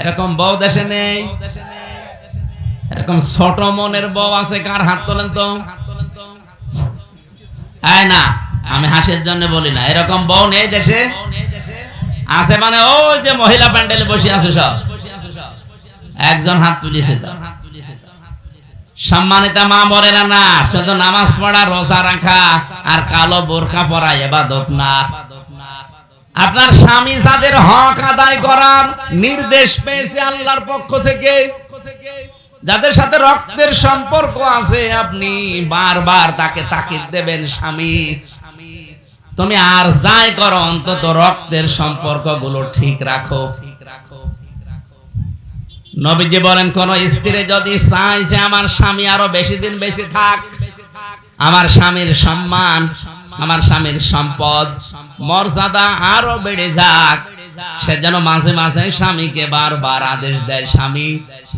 এরকম বউ দেশে নেই? এরকম ছোট মনের বউ আছে? কার হাত তোলেন তো। না, আমি হাসির জন্য বলি না, এরকম বউ নেই দেশে? আছে মানে ওই যে মহিলা প্যান্ডেলে বসে আছে সব, একজন হাত তুলেছে। তো সম্মানিতা মা বোনেরা, না শুধু নামাজ পড়া, রোজা রাখা আর কালো বোরকা পরা ইবাদত না। আপনার স্বামী যাদের হক আদায় করার নির্দেশ পেয়েছে আল্লাহর পক্ষ থেকে, যাদের সাথে রক্তের সম্পর্ক আছে, আপনি বারবার তাকে তাকিদ দেবেন, স্বামী তুমি আর যাই করো অন্তত রক্তের সম্পর্কগুলো ঠিক রাখো। নবীজি বলেন, কোন স্ত্রী যদি চায় যে আমার স্বামী আরো বেশি দিন বেঁচে থাক, আমার স্বামীর সম্মান, আমার স্বামীর সম্পদ, মর্যাদা আরো বেড়ে যাক, সে যেন মাঝে মাঝে স্বামীকে বারবার আদেশ দেয়, স্বামী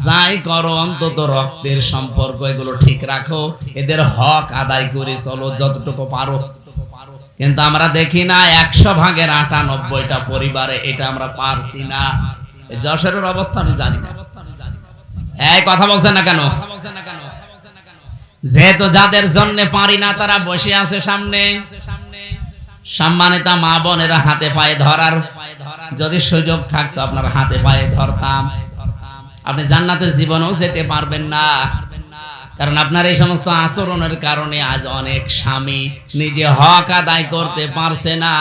যাই করো অন্তত রক্তের সম্পর্ক এগুলো ঠিক রাখো, এদের হক আদায় করে চলো যতটুকু পারো। কিন্তু আমরা দেখি না 100 ভাগের 98টা পরিবারে এটা আমরা পারছি না। যশোরের অবস্থা আমি জানি না, এই কথা বলছেন না কেন? যেহেতু যাদের জন্য পারি না তারা বসে আছে সামনে। সম্মানিতা মা বোনেরা, হাতে পায়ে ধরার যদি সুযোগ থাকতো আপনার হাতে পায়ে ধরতাম। আপনি জান্নাতে জীবনেও যেতে পারবেন না, কারণ আপনার এই সমস্ত আচরণের কারণে আজ অনেক স্বামী নিজে হক আদায় করতে পারছে না,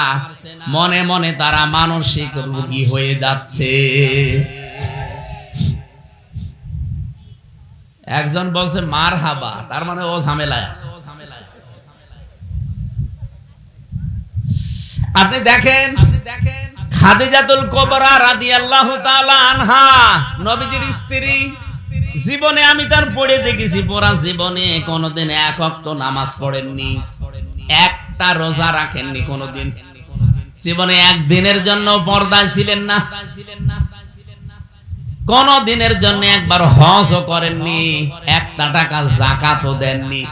মনে মনে তারা মানসিক রোগী হয়ে যাচ্ছে। একজন বলছে মারহাবা, তার মানে ও ঝামেলায় আছে। আপনি দেখেন খাদিজাতুল কুবরা রাদিয়াল্লাহু তাআলা আনহা, নবীজির স্ত্রী, জীবনে আমি তার পড়ে দেখেছি, পুরা জীবনে কোনোদিন এক ওয়াক্ত নামাজ পড়েননি, একটা রোজা রাখেননি কোনোদিন, জীবনে একদিনের জন্য পর্দায় ছিলেন না, কোন দিনের জন্য একবার হজও করেননি, একটা টাকা যাকাতও দেননি।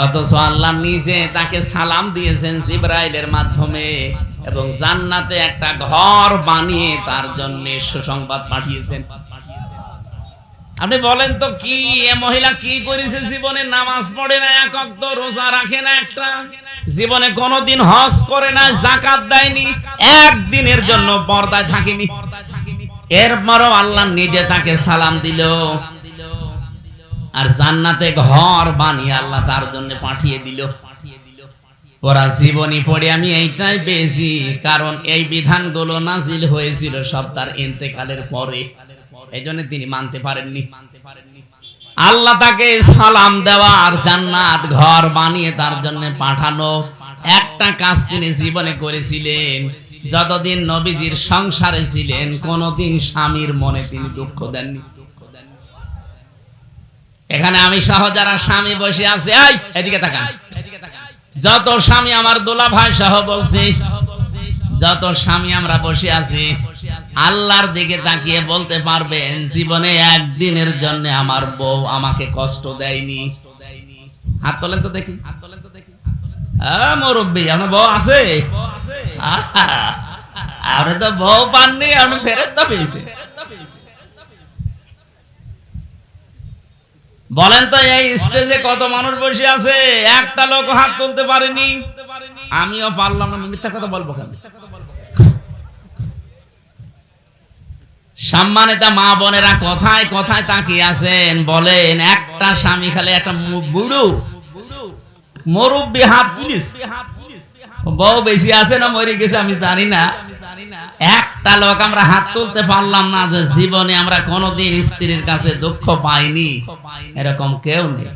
অথচ আল্লাহ নিজে তাকে সালাম দিয়েছেন জিবরাইলের মাধ্যমে এবং জান্নাতে একটা ঘর বানিয়ে তার জন্য সুসংবাদ পাঠিয়েছেন। আপনি বলেন তো কি এ মহিলা কি করেছে? জীবনে নামাজ পড়ে না, এক ওয়াক্ত রোজা রাখে না, একটা জীবনে কোনোদিন হজ করে না, যাকাত দেয়নি, একদিনের জন্য পর্দায় থাকেনি। এরপরও আল্লাহ নিজে তাকে সালাম দিল আর জান্নাতে ঘর বানিয়ে আল্লাহ তার জন্য পাঠিয়ে দিল। ওরা জীবনী পড়ে আমি এইটাই পেয়েছি, কারণ এই বিধানগুলো নাজিল হয়েছিল সব তার ইন্তেকালের পরে, এই জন্য তিনি মানতে পারেননি। আল্লাহ তাকে সালাম দেওয়ার, জান্নাত ঘর বানিয়ে তার জন্য পাঠানো, একটা কাজ তিনি জীবনে করেছিলেন। যতদিন নবীজির সংসারে ছিলেন কোনদিন স্বামীর মনে তিনি দুঃখ দেননি। এখানে আমি সহ যারা স্বামী বসে আছে, এই এদিকে তাকান, যত স্বামী আমার দোলা ভাই সহ বলছি, যত স্বামী আমরা বসে আছি, আল্লাহর দিকে তাকিয়ে বলতে পারবেন জীবনে একদিনের জন্য আমার বউ আমাকে কষ্ট দেয়নি? হাত তোলেন তো দেখি, হাত তোলেন তো দেখি। মুরব্বী, আপনার বউ আছে? আপনি তো বউ পাননি, আপনি ফেরেশতা পেয়েছে। বলেন তো এই স্টেজে কত মানুষ বসে আছে, একটা লোক হাত তুলতে পারেনি? আমিও পারলাম না, মিথ্যা কথা বলবো কেন? সম্মানিতা মা বোনেরা, কথায় কথায় তাকিয়ে আছেন, বলেন একটা স্বামী খালি একটা বুড়ো মুরব্বী হাত তুলিস, বউ বেশি আছে না মরে গেছে আমি জানি না, একটা লোক আমরা হাত তুলতে পারলাম না যে জীবনে আমরা কোনোদিন স্ত্রীর কাছে দুঃখ পাইনি, এরকম কেউ নেই।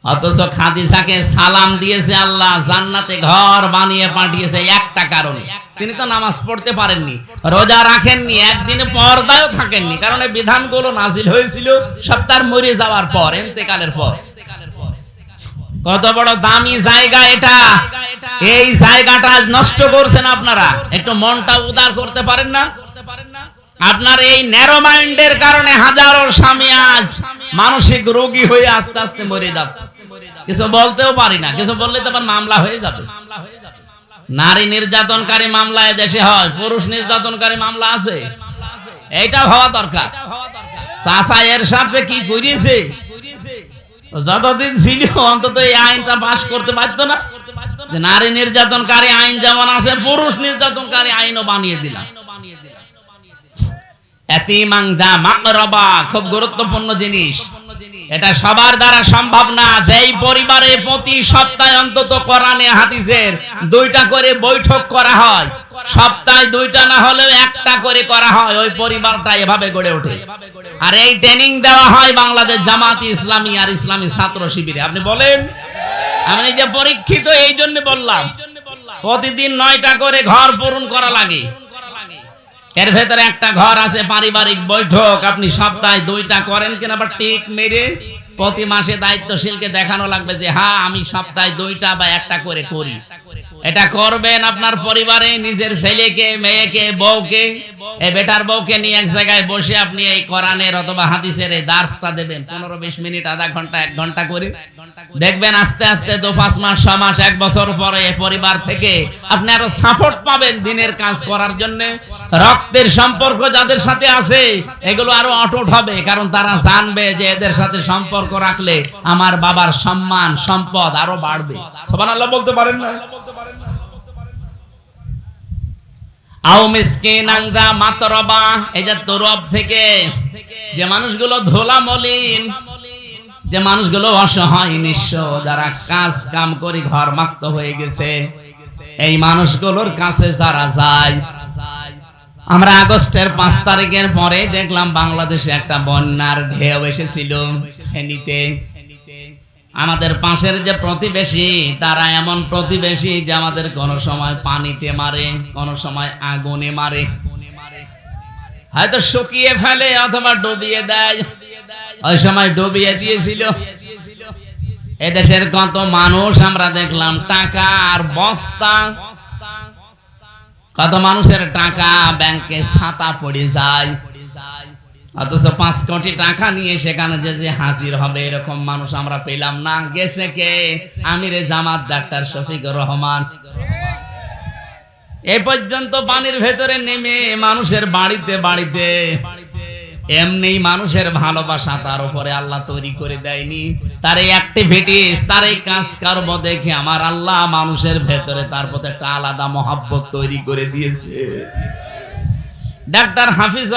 অথচ খাদিজাকে সালাম দিয়েছে আল্লাহ, জান্নাতে ঘর বানিয়ে পাঠিয়েছে একটা কারণে, তিনি তো নামাজ পড়তে পারেননি, রোজা রাখেননি, একদিনে পর্দায়ও থাকেননি, কারণ এই বিধানগুলো নাজিল হয়েছিল সব তার মরে যাওয়ার পর, ইন্তেকালের পর। কত বড় দামি জায়গা এটা, এই জায়গাটা আজ নষ্ট করছেন আপনারা। একটু মনটা উদার করতে পারেন না? আপনার এই ন্যারো মাইন্ডের কারণে হাজারো স্বামী আজ মানসিক রোগী হয়ে আস্তে আস্তে মরে যাচ্ছে। কিছু বলতেও পারি না, কিছু বললে তো আবার মামলা হয়ে যাবে। নারী নির্যাতনকারী মামলা দেশে হয়, পুরুষ নির্যাতনকারী মামলা আছে, এইটা হওয়া দরকার। চাচা এর সাথে কি করিয়েছে, যতদিন ছিল অন্তত এই আইনটা পাশ করতে পারত না, যে নারী নির্যাতনকারী আইন যেমন আছে পুরুষ নির্যাতনকারী আইনও বানিয়ে দিলাম। খুব গুরুত্বপূর্ণ জিনিস, এটা সবার দ্বারা সম্ভব না। যেই পরিবারে প্রতি সপ্তাহে অন্তত কোরআনে হাদিসের 2টা করে বৈঠক করা হয়, সপ্তাহে 2টা না হলেও 1টা করে করা হয়, ওই পরিবারটা এভাবে গড়ে ওঠে। আর এই ট্রেনিং দেওয়া হয় বাংলাদেশ জামাত ইসলামী আর ইসলামী ছাত্র শিবিরে। আপনি বলেন, আমি যে পরীক্ষিত এই জন্য বললাম, প্রতিদিন 9টা করে ঘর পূরণ করা লাগে, এর ভেতরে একটা ঘর আছে পারিবারিক বৈঠক। আপনি সপ্তাহে 2টা করেন কিনা বা টিক মেরে প্রতি মাসে দায়িত্বশীলকে দেখানো লাগবে যে হ্যাঁ আমি সপ্তাহে 2টা বা 1টা করে করি। এটা করবেন আপনার পরিবারে, নিজের ছেলেকে, মেয়েকে, বউকে, এই বেটার বউকে নিয়ে এক জায়গায় বসে আপনি এই কোরআনের অথবা হাদিসের এই দার্সটা দেবেন 15-20 মিনিট, আধা ঘন্টা, 1 ঘন্টা করে। দেখবেন আস্তে আস্তে 2-5 মাস, 6 মাস, 1 বছর পরে এই পরিবার থেকে আপনি আরো সাপোর্ট পাবেন দিনের কাজ করার জন্য। রক্তের সম্পর্ক যাদের সাথে আছে এগুলো আরো অটুট হবে, কারণ তারা জানবে যে এদের সাথে সম্পর্ক রাখলে আমার বাবার সম্মান সম্পদ আরো বাড়বে। সুবহানাল্লাহ বলতে পারেন না? আও মিসকিন আংদা মাতরবা, এই যে তরব থেকে যে মানুষগুলো ধোলা মলিন, যে মানুষগুলো অসহায় নিঃস্ব, যারা কাজ কাম করে ঘর মাক্ত হয়ে গেছে, এই মানুষগুলোর কাছে যারা যায়। আমরা আগস্টের 5 তারিখের পরে দেখলাম বাংলাদেশে একটা বন্যার ঢেউ এসেছিল ফেনীতে। আমাদের পাশের যে প্রতিবেশী, তারা এমন প্রতিবেশী যে আমাদের কোন সময় পানিতে মারে, কোন সময় আগুনে মারে, হয়তো শুকিয়ে ফেলে অথবা ডুবিয়ে দেয়। ওই সময় ডুবিয়ে দিয়েছিল। এদেশের কত মানুষ আমরা দেখলাম টাকা আর বস্তা, কত মানুষের টাকা ব্যাংকে ছাতা পড়ে যায়, অথচ 5 কোটি টাকা নিয়ে সেখানে যে হাজির হবে এরকম মানুষ আমরা পেলাম না। গেছে কে? আমিরে জামাত ডাক্তার শফিকুর রহমান। এ পর্যন্ত পানির ভেতরে নেমে মানুষের বাড়িতে বাড়িতে এমনি মানুষের ভালোবাসা তার উপরে আল্লাহ তৈরি করে দেয়নি। তার এই অ্যাক্টিভিটিস, তার এই কাজ কর্ম দেখে আমার আল্লাহ মানুষের ভেতরে তার প্রতি একটা আলাদা মহব্বত তৈরি করে দিয়েছে। ডাক্তার হাফিজ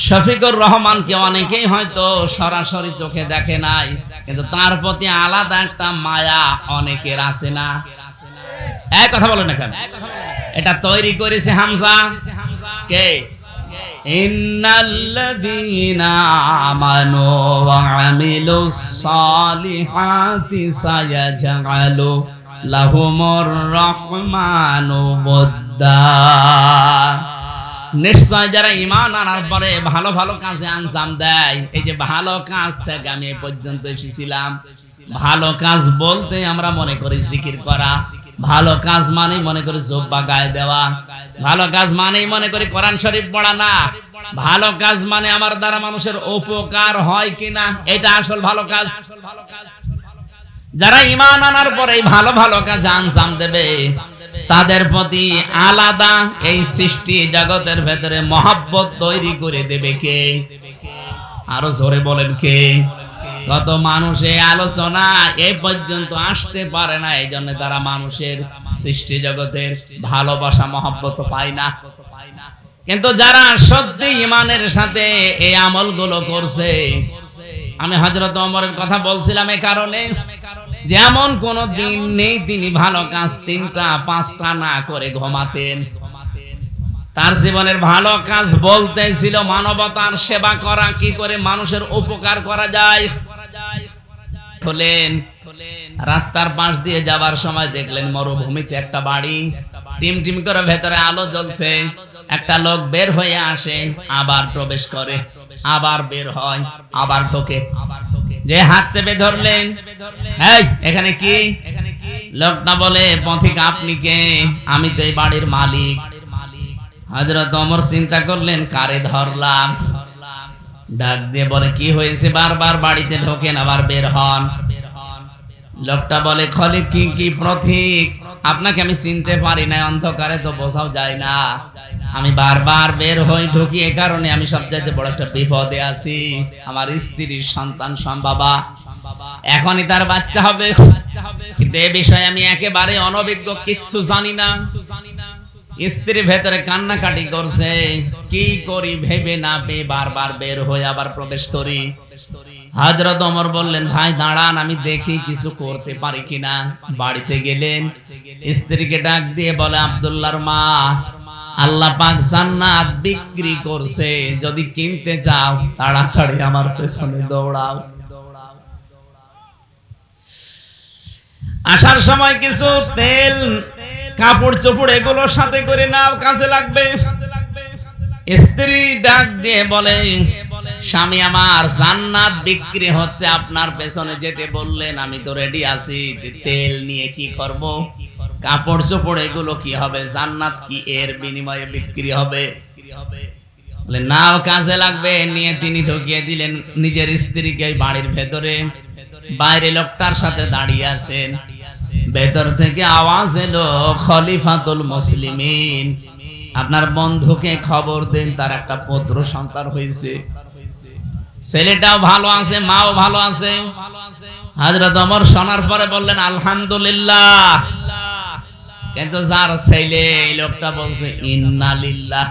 শফিকুর রহমানকে অনেকেই হয়তো সরাসরি চোখে দেখে নাই, কিন্তু তার প্রতি আলাদা একটা মায়া অনেকের আছে না? এক কথা বলেন না কেন? এটা তৈরি করেছে হামজা। কে? ইন্নাল্লাযীনা আমানু ওয়া আমিলুস সালিহাতি সায়াজআলু লাহুমুর রহমানু বুদ্দা। নিশ্চয় যারা ঈমান আনার পরে ভালো ভালো কাজে আঞ্জাম দেয়, এই যে ভালো কাজ থেকে আমি এই পর্যন্ত এসেছিলাম। ভালো কাজ বলতে আমরা মনে করি জিকির করা, ভালো কাজ মানে মনে করি জুব্বা গায়ে দেওয়া, ভালো কাজ মানেই মনে করি কোরআন শরীফ পড়া না। ভালো কাজ মানে আমার দ্বারা মানুষের উপকার হয় কিনা, এটা আসল ভালো কাজ। যারা ঈমান আনার পরে ভালো ভালো কাজ আঞ্জাম দেবে, তাদের প্রতি আলাদা এই সৃষ্টি জগতের ভেতরে মহব্বত তৈরি করে দেবে কে? আরো জোরে বলেন কে? কত মানুষ এই আলোচনা এ পর্যন্ত আসতে পারে না, এই জন্য তারা মানুষের সৃষ্টি জগতের ভালোবাসা মহব্বত পায় না। কিন্তু যারা সত্যি ঈমানের সাথে এই আমলগুলো করছে, আমি হযরত ওমরের কথা বলছিলাম এ কারণে, যেমন কোন দিন নেই তিনি ভালো কাজ 3টা 5টা না করে ঘুমাতেন। তার জীবনের ভালো কাজ বলতে ছিল মানবতার সেবা করা, কি করে মানুষের উপকার করা যায়। হলেন রাস্তার পাশ দিয়ে যাবার সময় দেখলেন মরুভূমিতে একটা বাড়ি, টিম টিম করে ভেতরে আলো জ্বলছে। একটা লোক বের হয়ে আসে, আবার প্রবেশ করে, আবার বের হয়, আবার ঢোকে। যে হাত চেপে ধরলেন, এই এখানে কি? লোকটা বলে, পথিক আপনি কে? আমি তো এই বাড়ির মালিক। হযরত ওমর চিন্তা করলেন, কারে ধরলাম। ডাক দিয়ে বলে, কি হয়েছে? বারবার বাড়িতে ঢোকেন আবার বের হন। লোকটা বলে, খলিক কি পথিক, আপনাকে আমি চিনতে পারি না, অন্ধকারে তো বোঝাও যায় না। আমি বারবার বের হই ঢুকি, এ কারণে আমি সবচাইতে বড় একটা বিপদে আছি। আমার স্ত্রীর সন্তান সম্ভবা, এখনই তার বাচ্চা হবে, কিন্তু এ বিষয়ে আমি একেবারে অনভিজ্ঞ, কিচ্ছু জানি না। স্ত্রী ভেতরে কান্নাকাটি করছে, কি করি ভেবে না পেয়ে বারবার বের হয়ে আবার প্রবেশ করি। হযরত ওমর বললেন, ভাই দাঁড়ান, আমি দেখি কিছু করতে পারি কিনা। বাড়িতে গেলেন, স্ত্রীকে ডাক দিয়ে বলে, আব্দুল্লাহর মা, আল্লাহ পাক জান্নাত বিক্রি করছে, যদি কিনতে চাও তাড়াতাড়ি আমার পেছনে দৌড়াও। আসার সময় কিছু তেল, কাপড় চোপড় এগুলো সাথে করে নাও, কাজে লাগবে। স্ত্রী ডাক দিয়ে বলে, স্বামী আমার, জান্নাত বিক্রি হচ্ছে, আপনার পেছনে যেতে বললেন, আমি তো রেডি আছি। তেল নিয়ে কি করব? কাপড় চোপড় এগুলো কি হবে? জান্নাত কি এর বিনিময়ে বিক্রি হবে? বলে নাও, কাজে লাগবে। নিয়ে তিনি ঢুকিয়ে দিলেন নিজের স্ত্রীকে বাড়ির ভেতরে। বাইরে লোকটার সাথে দাঁড়িয়ে আছেন। ভেতর থেকে আওয়াজ এলো, খলিফাতুল মুসলিমিন, আপনার বন্ধুকে খবর দেন, তার একটা পুত্র সন্তান হয়েছে। ছেলেটাও ভালো আছে, মাও ভালো আছে। হযরত ওমর শোনার পরে বললেন, আলহামদুলিল্লাহ। কিন্তু যার ছেলে এই লোকটা বলছে ইন্না লিল্লাহ।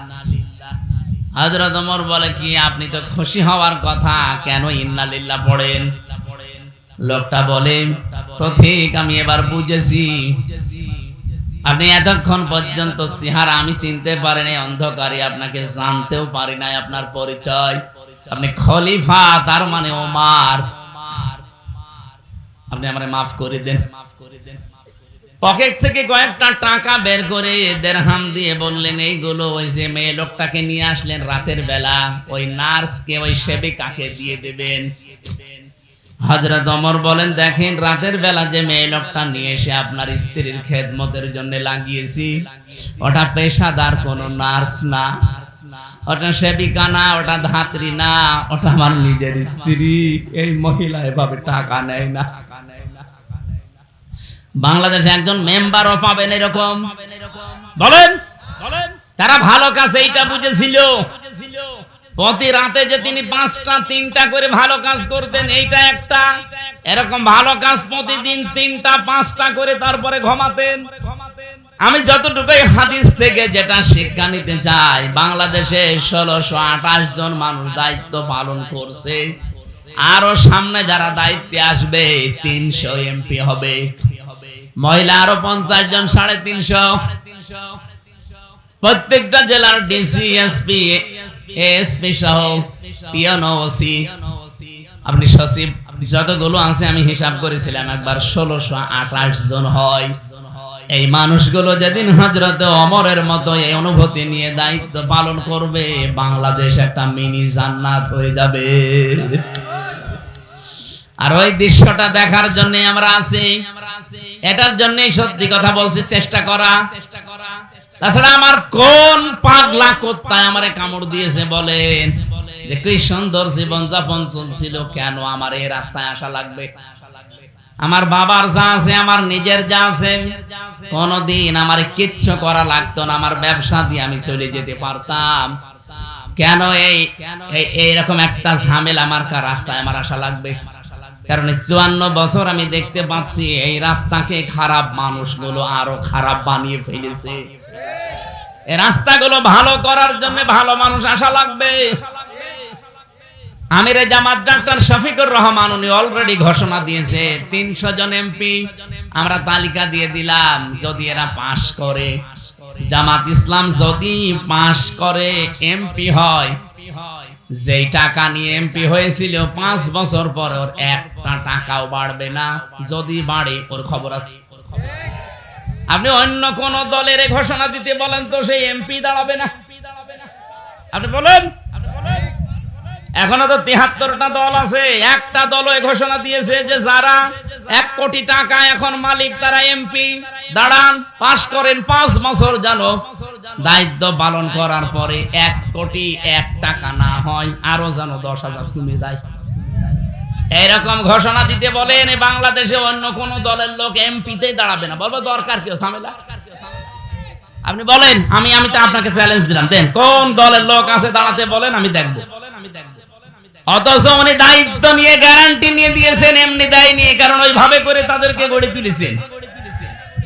হযরত ওমর বলে কি আপনি তো খুশি হওয়ার কথা, কেন ইন্না লিল্লাহ পড়েন? লোকটা বলে পথিক আমি এবার বুঝেছি, আপনি এতক্ষণ পর্যন্ত চেহারা আমি চিনতে পারিনি, অন্ধকারে আপনাকে জানতেও পারি নাই আপনার পরিচয়। আপনি খলিফা, তার মানে ওমর। আপনি আমারে মাফ করে দেন। পকেট থেকে কয়েকটা টাকা বের করে দিরহাম দিয়ে বললেন এইগুলো ওই যে মেয়ে লোকটাকে নিয়ে আসলেন রাতের বেলা, ওই নার্সকে, ওই সেবিকাকে দিয়ে দেবেন। হযরত ওমর বলেন দেখেন রাতের বেলা যে মেয়ে লোকটা নিয়ে এসে আপনার স্ত্রীর খেদমতের জন্য লাগিয়েছি, ওটা পেশাদার কোনো নার্স না, ওটা সেবিকা না, ওটা ধাত্রী না, ওটা আমার নিজের স্ত্রী। এই মহিলা এভাবে টাকা নেয় না। বাংলাদেশে একজন মেম্বারও পাবেন এরকম। বলেন তারা ভালো কাজ এইটা বুঝেছিল, প্রতি রাতে যে তিনি 5টা 3টা করে ভালো কাজ করতেন, এইটা একটা। এরকম ভালো কাজ প্রতিদিন 3টা 5টা করে তারপরে ঘুমাতেন। আমি যতটুকু হাদিস থেকে যেটা শিক্ষা নিতে চাই, বাংলাদেশে 1628 জন মানুষ দায়িত্ব পালন করছে, আরো সামনে যারা দায়িত্বে আসবে 300 এমপি হবে, মহিলা আরো 50 জন, 350। প্রত্যেকটা জেলার ডিসি, এসপি, এসপি সহ টিএনও, ওসি, আপনি সচিব যতগুলো আছে আমি হিসাব করেছিলাম একবার 1628 জন হয়। এই মানুষগুলো যেদিন হযরত ওমরের মতো এই অনুভূতি নিয়ে দায়িত্ব পালন করবে, বাংলাদেশ একটা মিনি জান্নাত হয়ে যাবে। আর ওই দৃশ্যটা দেখার জন্য আমরা আছি, এটার জন্যই সত্যি কথা বলছি চেষ্টা করা। তাছাড়া আমার কোন পাগলা কুত্তায় আমারে কামড় দিয়েছে বলেন, যে কি সুন্দর জীবন যাপন চলছিল, কেন আমার এই রাস্তায় আসা লাগবে? আমার বাবার যা আছে, আমার নিজের যা আছে, কোনদিন আমার কিচ্ছু করা লাগতো না, আমার ব্যবসা দিয়ে আমি চলে যেতে পারতাম। কেন এইরকম একটা ঝামেলা আমার রাস্তায় আমার আসা লাগবে? কারণ 54 বছর আমি দেখতে পাচ্ছি এই রাস্তাকে খারাপ মানুষগুলো আরো খারাপ বানিয়ে ফেলেছে। এই রাস্তাগুলো ভালো করার জন্য ভালো মানুষ আসা লাগবে। আমিরে জামাত ডাক্তার শফিকুর রহমান উনি অলরেডি ঘোষণা দিয়েছে 300 জন এমপি আমরা তালিকা দিয়ে দিলাম। যদি এরা পাস করে, জামাত ইসলাম যদি পাস করে এমপি হয়, যেই টাকা নিয়ে এমপি হয়েছিল 5 বছর পর ওর একটা টাকাও বাড়বে না, যদি বাড়ে ওর খবর আছে। আপনি অন্য কোন দলের ঘোষণা দিতে বলেন তো সেই এমপি দাঁড়াবে না। আপনি বলেন, এখনো তো 73টা দল আছে, একটা দল ঘোষণা দিয়েছে যে যারা 1 কোটি টাকা এখন মালিক তারা এমপি দাঁড়ান, পাস করেন 5 বছর, জানো দায়িত্ব পালন করার পরে 1 কোটি 1 টাকা না হয়, আরো জানো 10,000 কমে যায়। এরকম ঘোষণা দিতে বলেন, বাংলাদেশে অন্য কোন দলের লোক এমপিতেই দাঁড়াবে না। বলবো দরকার কি ঝামেলা? আপনি বলেন, আমি তো আপনাকে চ্যালেঞ্জ দিলাম, দেন কোন দলের লোক আছে দাঁড়াতে বলেন, আমি দেখবো। অথচ উনি দায়িত্ব নিয়ে গ্যারান্টি নিয়ে দিয়েছেন, এমনি দেয়নি, কারণ ওইভাবে করে তাদেরকে গড়ে তুলেছেন।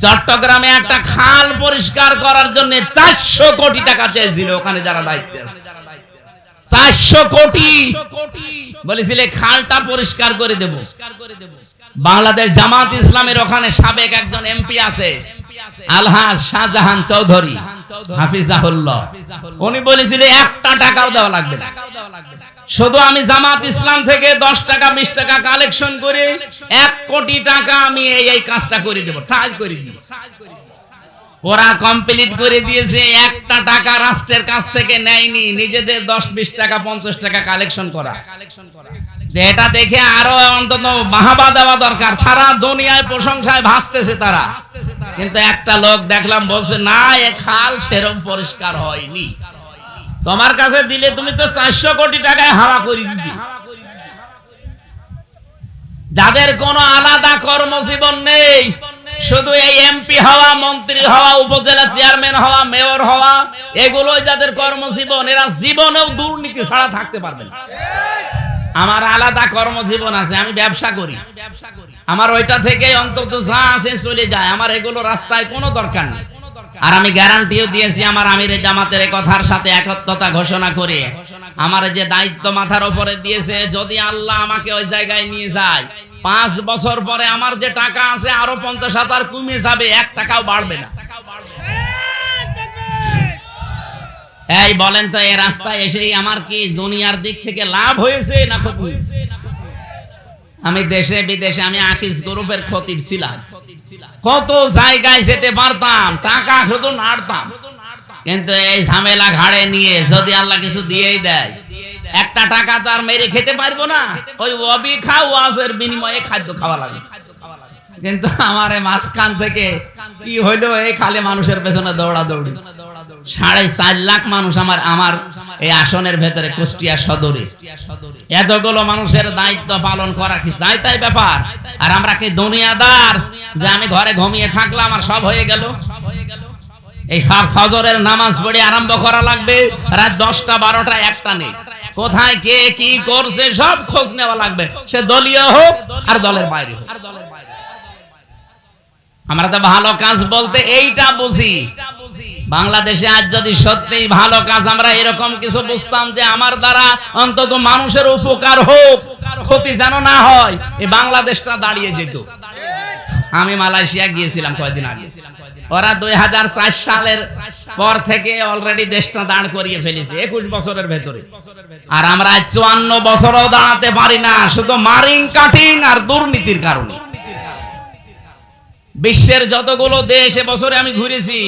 চট্টগ্রামে একটা খাল পরিষ্কার করার জন্য 400 কোটি টাকা চেয়েছিল ওখানে যারা দায়িত্বে আছে, 400 কোটি বলেছিলে খালটা পরিষ্কার করে দেব। বাংলাদেশ জামাত ইসলামের ওখানে সাবেক একজন এমপি আছে, আলহাজ শাহজাহান চৌধুরী হাফিজাহুল্লাহ, উনি বলেছিলেন 1 টাকাও দেওয়া লাগবে না, শুধু আমি জামাত ইসলাম থেকে 10 টাকা 20 টাকা কালেকশন করে 1 কোটি টাকা আমি এই কাজটা করে দেব। ঠাজ করে দিয়েছি, ওরা কমপ্লিট করে দিয়েছে। 1 টাকা রাষ্ট্রের কাছ থেকে নেয়নি, নিজেদের 10-20 টাকা 50 টাকা কালেকশন করা। এটা দেখে আরো অন্তত বাহাবা দেওয়া দরকার, সারা দুনিয়ায় প্রশংসায় ভাসতেছে তারা। কিন্তু একটা লোক দেখলাম বলছে না, এ খাল সেরকম পরিষ্কার হয়নি, তোমার কাছে দিলে তুমি তো 400 কোটি টাকায় হাওয়া করে দিবি। যাদের কোনো আলাদা কর্মজীবন নেই, শুধু এই এমপি হওয়া, মন্ত্রী হওয়া, উপজেলা চেয়ারম্যান হওয়া, মেয়র হওয়া, এগুলোই যাদের কর্মজীবন, এরা জীবনেও দুর্নীতি ছাড়া থাকতে পারবে না। আমার আলাদা কর্মজীবন আছে, আমি ব্যবসা করি, আমার ওইটা থেকে অন্তত যা আছে চলে যায়, আমার এগুলো রাস্তায় কোনো দরকার নেই। আর আমি গ্যারান্টিও দিয়েছি আমার আমিরে জামাতের এই কথার সাথে একত্রতা ঘোষণা করে, আমার যে দায়িত্ব মাথার উপরে দিয়েছে, যদি আল্লাহ আমাকে ওই জায়গায় নিয়ে যায় 5 বছর পরে আমার যে টাকা আছে আরো 50,000 কমে যাবে, 1 টাকাও বাড়বে না। এই বলেন তো, এই রাস্তায় এসেই আমার কি দুনিয়ার দিক থেকে লাভ হয়েছে না ক্ষতি হয়েছে? আমি দেশে বিদেশে আমি আকিস গ্রুপের খতিব ছিলাম, কত জায়গায় যেতে পারতাম, টাকা শুধু নাড়তাম, কিন্তু এই ঝামেলা ঘাড়ে নিয়ে যদি আল্লাহ কিছু দিয়েই দেয়, 1 টাকা তো আর মেরে খেতে পারবো না, ওই অবিখা ওয়াজের বিনিময়ে খাদ্য খাওয়া লাগে। কিন্তু আমার এই মাঝখান থেকে কি হইলো, এই খালি মানুষের পেছনে দৌড়াদৌড়ি। 4.5 লাখ মানুষ আমার এই আসনের ভেতরে, কুষ্টিয়া সদরে এতগুলো মানুষের দায়িত্ব পালন করা কি চাই তাই ব্যাপার? আর আমরা কি দুনিয়াদার যে আমি ঘরে ঘুমিয়ে থাকলাম আর সব হয়ে গেল? এই ফজরের নামাজ পড়ে আরম্ভ করা লাগবে, রাত 10টা 12টা 1টা নেই, কোথায় কে কি করছে সব খোঁজ নেওয়া লাগবে, সে দলীয় হোক আর দলের বাইরে হোক। আমরা তো ভালো কাজ বলতে এইটা বুঝি। বাংলাদেশে আজ যদি সত্যিই ভালো কাজ আমরা এরকম কিছু বুঝতাম যে আমার দ্বারা অন্তত মানুষের উপকার হোক, ক্ষতি যেন না হয়, এই বাংলাদেশটা দাঁড়িয়ে যেত। আমি মালয়েশিয়া গিয়েছিলাম কয়েকদিন আগে, ওরা 2004 সালের পর থেকে অলরেডি দেশটা দাঁড় করিয়ে ফেলেছে 21 বছরের ভেতরে, আর আমরা 54 বছরও দাঁড়াতে পারি না, শুধু মারিং কাটিং আর দুর্নীতির কারণে। বিশ্বের যতগুলো দেশ এবছরে আমি ঘুরেছি,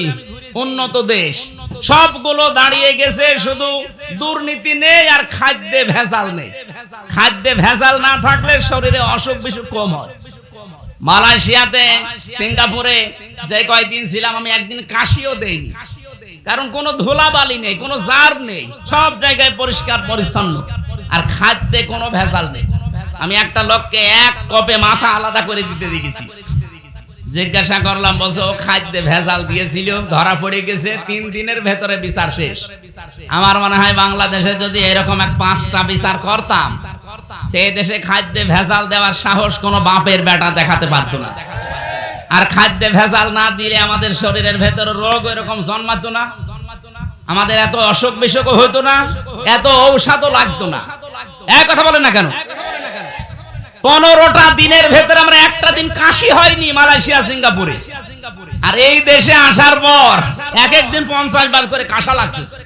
উন্নত দেশ, সবগুলো দাঁড়িয়ে গেছে, শুধু দুর্নীতি নেই আর খাদ্যে ভেজাল নেই। খাদ্যে ভেজাল না থাকলে শরীরে অসুখ বিসুখ কম হয়। মালয়েশিয়াতে, সিঙ্গাপুরে যে কয়েকদিন ছিলাম, আমি একদিন কাশিও দেইনি, কারণ কোনো ধুলাবালি নেই, কোনো জার নেই, সব জায়গায় পরিষ্কার পরিচ্ছন্ন, আর খাদ্যে কোনো ভেজাল নেই। আমি একটা লোককে 1 কপে মাথা আলাদা করে দিতে দেখেছি, জিজ্ঞাসা করলাম, বলছে ও খাদ্যে ভেজাল দিয়েছিল, ধরা পড়ে গেছে, 3 দিনের ভেতরে বিচার শেষ। আমার মনে হয় বাংলাদেশে যদি এরকম 5টা বিচার করতাম, এই দেশে খাদ্যে ভেজাল দেওয়ার সাহস কোনো বাপের বেটা দেখাতে পারতো না। আর খাদ্যে ভেজাল না দিলে আমাদের শরীরের ভেতরে রোগ এরকম জন্মাতো না, আমাদের এত অসুখ বিসুখ হতো না, এত ঔষধও লাগতো না। এক কথা বলেন না কেন? 15টা দিনের ভেতরে আমরা একটা দিন কাশি হয়নি মালয়েশিয়া সিঙ্গাপুরে, আর এই দেশে আসার পর এক দিন 50 বার করে কাশা লাগতেছে।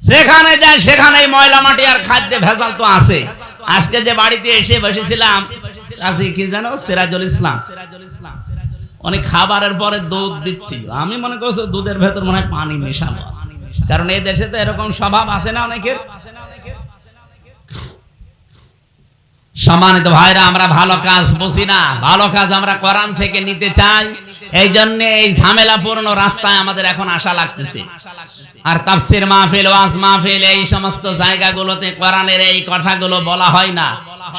যেখানে যায় সেখানেই ময়লা মাটি আর খাদ্যে ভেজাল তো আছে। আজকে যে বাড়িতে এসে বসেছিলাম, কাজী কি জানো, সিরাজুল ইসলাম, অনেক খাবারের পরে দুধ দিচ্ছিল, আমি মনে করছি দুধের ভেতর মনে হয় পানি মেশানো আছে, কারণ এই দেশে তো এরকম স্বভাব আছে না অনেকের। সম্মানিত ভাইরা, আমরা ভালো কাজ বুঝি না, ভালো কাজ আমরা কোরআন থেকে নিতে চাই, এই জন্য এই ঝামেলাপূর্ণ রাস্তায় আমাদের এখন আশা লাগতেছে। আর তাফসীর মাহফিল, ওয়াজ মাহফিল, এই সমস্ত জায়গাগুলোতে কোরআনের এই কথাগুলো বলা হয় না,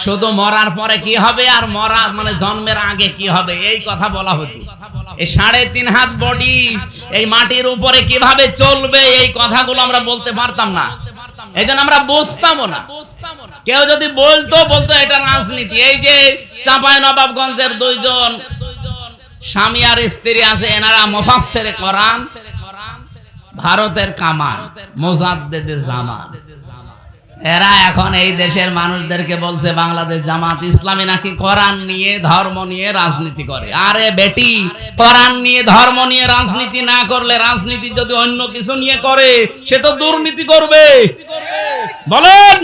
শুধু মরার পরে কি হবে আর মরা মানে জন্মের আগে কি হবে এই কথা বলা হতো। এই 3.5 হাত বডি এই মাটির উপরে কিভাবে চলবে এই কথাগুলো আমরা বলতে পারতাম না, এই জন্য আমরা বুঝতামও না। কেউ যদি বলতো এটা রাজনীতি। এই যে চাঁপাইনবাবগঞ্জের 2 জন স্বামী আর স্ত্রী আছে, এনারা মুফাসসিরে কোরআন, ভারতের কামাল, মুজাদ্দিদে জামান, এরা এখন এই দেশের মানুষদেরকে বলছে বাংলাদেশ জামাত ইসলামী নাকি কোরআন নিয়ে ধর্ম নিয়ে রাজনীতি করে। আরে বেটি, কোরআন নিয়ে ধর্ম নিয়ে রাজনীতি না করলে, রাজনীতি যদি অন্য কিছু নিয়ে করে সে তো দুর্নীতি করবে। বলেন,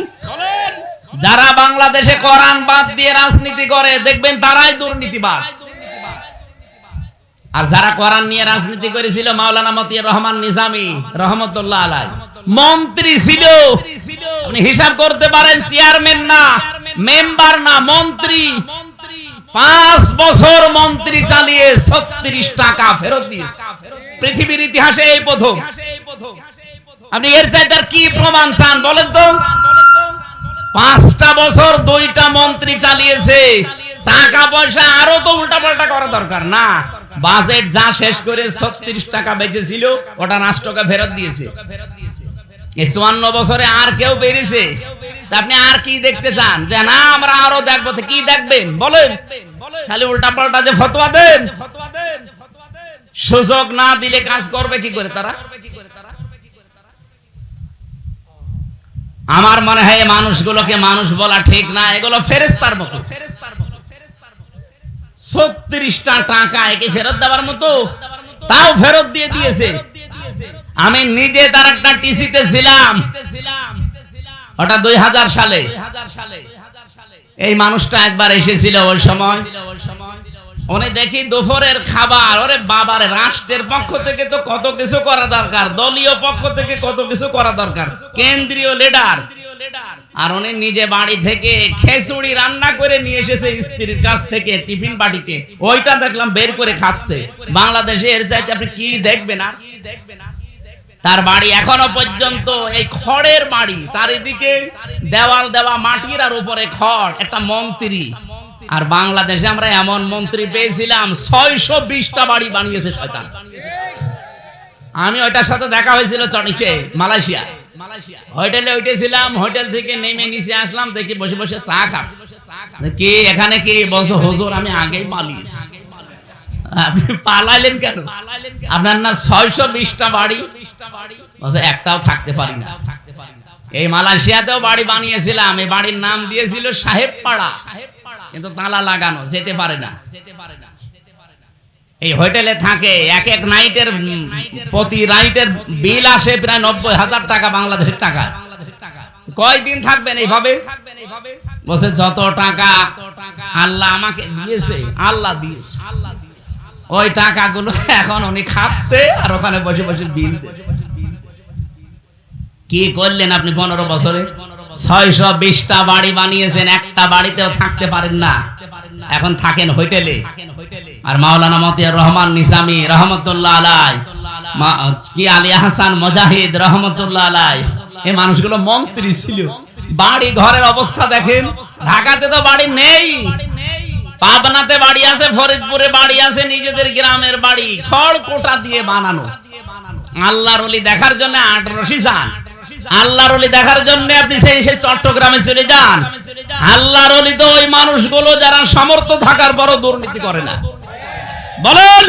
যারা বাংলাদেশে কোরআন বাদ দিয়ে রাজনীতি করে দেখবেন তারাই দুর্নীতিবাজ। আর যারা কোরআন নিয়ে রাজনীতি করেছিল, মাওলানা মতিয়ার রহমান নিজামী রহমতুল্লাহ আলাইহি মন্ত্রী ছিল, আপনি হিসাব করতে পারেন, চেয়ারম্যান না, মেম্বার না, মন্ত্রী। 5 বছর মন্ত্রী চালিয়ে 36 টাকা ফেরত দিয়েছে, পৃথিবীর ইতিহাসে এই প্রথম। আপনি এর চাইতে আর কি প্রমাণ চান বলেন তো? 5টা বছর 2টা মন্ত্রী চালিয়েছে, টাকা পয়সা আরো তো উল্টাপাল্টা করা দরকার না। বাজেট যা শেষ করে 36 টাকা বেঁচেছিল ওটা রাষ্ট্রকে ফেরত দিয়েছে। এই 54 বছরে আর কেউ বেরিয়েছে? আপনি আর কি দেখতে চান? যে না আমরা আরো দেখবো, তো কি দেখবেন বলেন? খালি উল্টা পাল্টা যে ফতোয়া দেন। সুযোগ না দিলে কাজ করবে কি করে তারা? আমার মনে হয় মানুষগুলোকে মানুষ বলা ঠিক না, এগুলো ফেরেশতার মতো। 36টা টাকা একে ফেরত দেওয়ার মতো, তাও ফেরত দিয়ে দিয়েছে। আমি নিজে তার একটা টিসিতে ছিলাম, ওটা 2000 সালে। এই মানুষটা একবার এসেছিল ওই সময়, উনি দেখি দুপুরের খাবার, ওরে বাবারে, রাষ্ট্রের পক্ষ থেকে তো কত কিছু করা দরকার, দলীয় পক্ষ থেকে কত কিছু করা দরকার, কেন্দ্রীয় লিডার, আর উনি নিজে বাড়ি থেকে খিচুড়ি রান্না করে নিয়ে এসেছে স্ত্রীর কাছ থেকে টিফিন বাটিতে, ওইটা দেখলাম বের করে খাচ্ছে। বাংলাদেশে এর চাইতে আপনি কি দেখবেন? আর তার বাড়ি এখনো পর্যন্ত এই খড়ের বাড়ি, চারিদিকে দেওয়াল দেওয়া মাটির, আর উপরে খড়, একটা মন্ত্রী। আর বাংলাদেশে আমরা এমন মন্ত্রী পেয়েছিলাম 620টা বাড়ি বানিয়েছে শয়তান। আমি ওইটার সাথে দেখা হয়েছিল চটিকে, মালয়েশিয়া হোটেলে উঠেছিলাম, হোটেল থেকে নেমে নিচে আসলাম, দেখি বসে বসে চা খাচ্ছে। কি এখানে কি বলছো? হুজুর আমি আগেই পালিয়েছি। আপনি পালাইলেন কেন? আপনার না 620টা বাড়ি, বলছে একটাও থাকতে পারি না। এই মালয়েশিয়াতেও বাড়ি বানিয়েছিলাম, এই বাড়ির নাম দিয়েছিল সাহেব পাড়া, কিন্তু তালা লাগানো, যেতে পারে না। এই হোটেলে থাকে, এক এক নাইটের প্রতি নাইটের বিল আসে প্রায় 90,000 টাকা বাংলাদেশের টাকা। কয়দিন থাকবেন এইভাবে? বলছে যত টাকা আল্লাহ আমাকে দিয়েছে, আল্লাহ দিয়েছে, ওই টাকাগুলো এখন উনি খাচ্ছে আর ওখানে বসে বসে বিল দিচ্ছে। কি করলেন আপনি 15 বছরে? 620টা বাড়ি বানিয়েছেন, একটা বাড়িতেও থাকতে পারেন না, এখন থাকেন হোটেলে। আর মাওলানা মতিয়ার রহমান নিজামী রহমতুল্লাহ আলাই, কি আলী হাসান মুজাহিদ রহমতুল্লাহ আলাই, এই মানুষগুলো মন্ত্রী ছিল। বাড়ি ঘরের অবস্থা দেখেন। ঢাকাতে তো বাড়ি নেই, পাবনাতে বাড়ি আছে, ফরিদপুরে বাড়ি আছে, নিজেদের গ্রামের বাড়ি খড় কোটা দিয়ে বানানো। আল্লাহর ওলি দেখার জন্য আটরশি যান, আল্লাহর ওলি দেখার জন্য আপনি সেই চট্টগ্রামে চলে যান। আল্লাহর ওলি তো ওই মানুষগুলো যারা সামর্থ্য থাকার বড় দুর্নীতি করে না। বলেন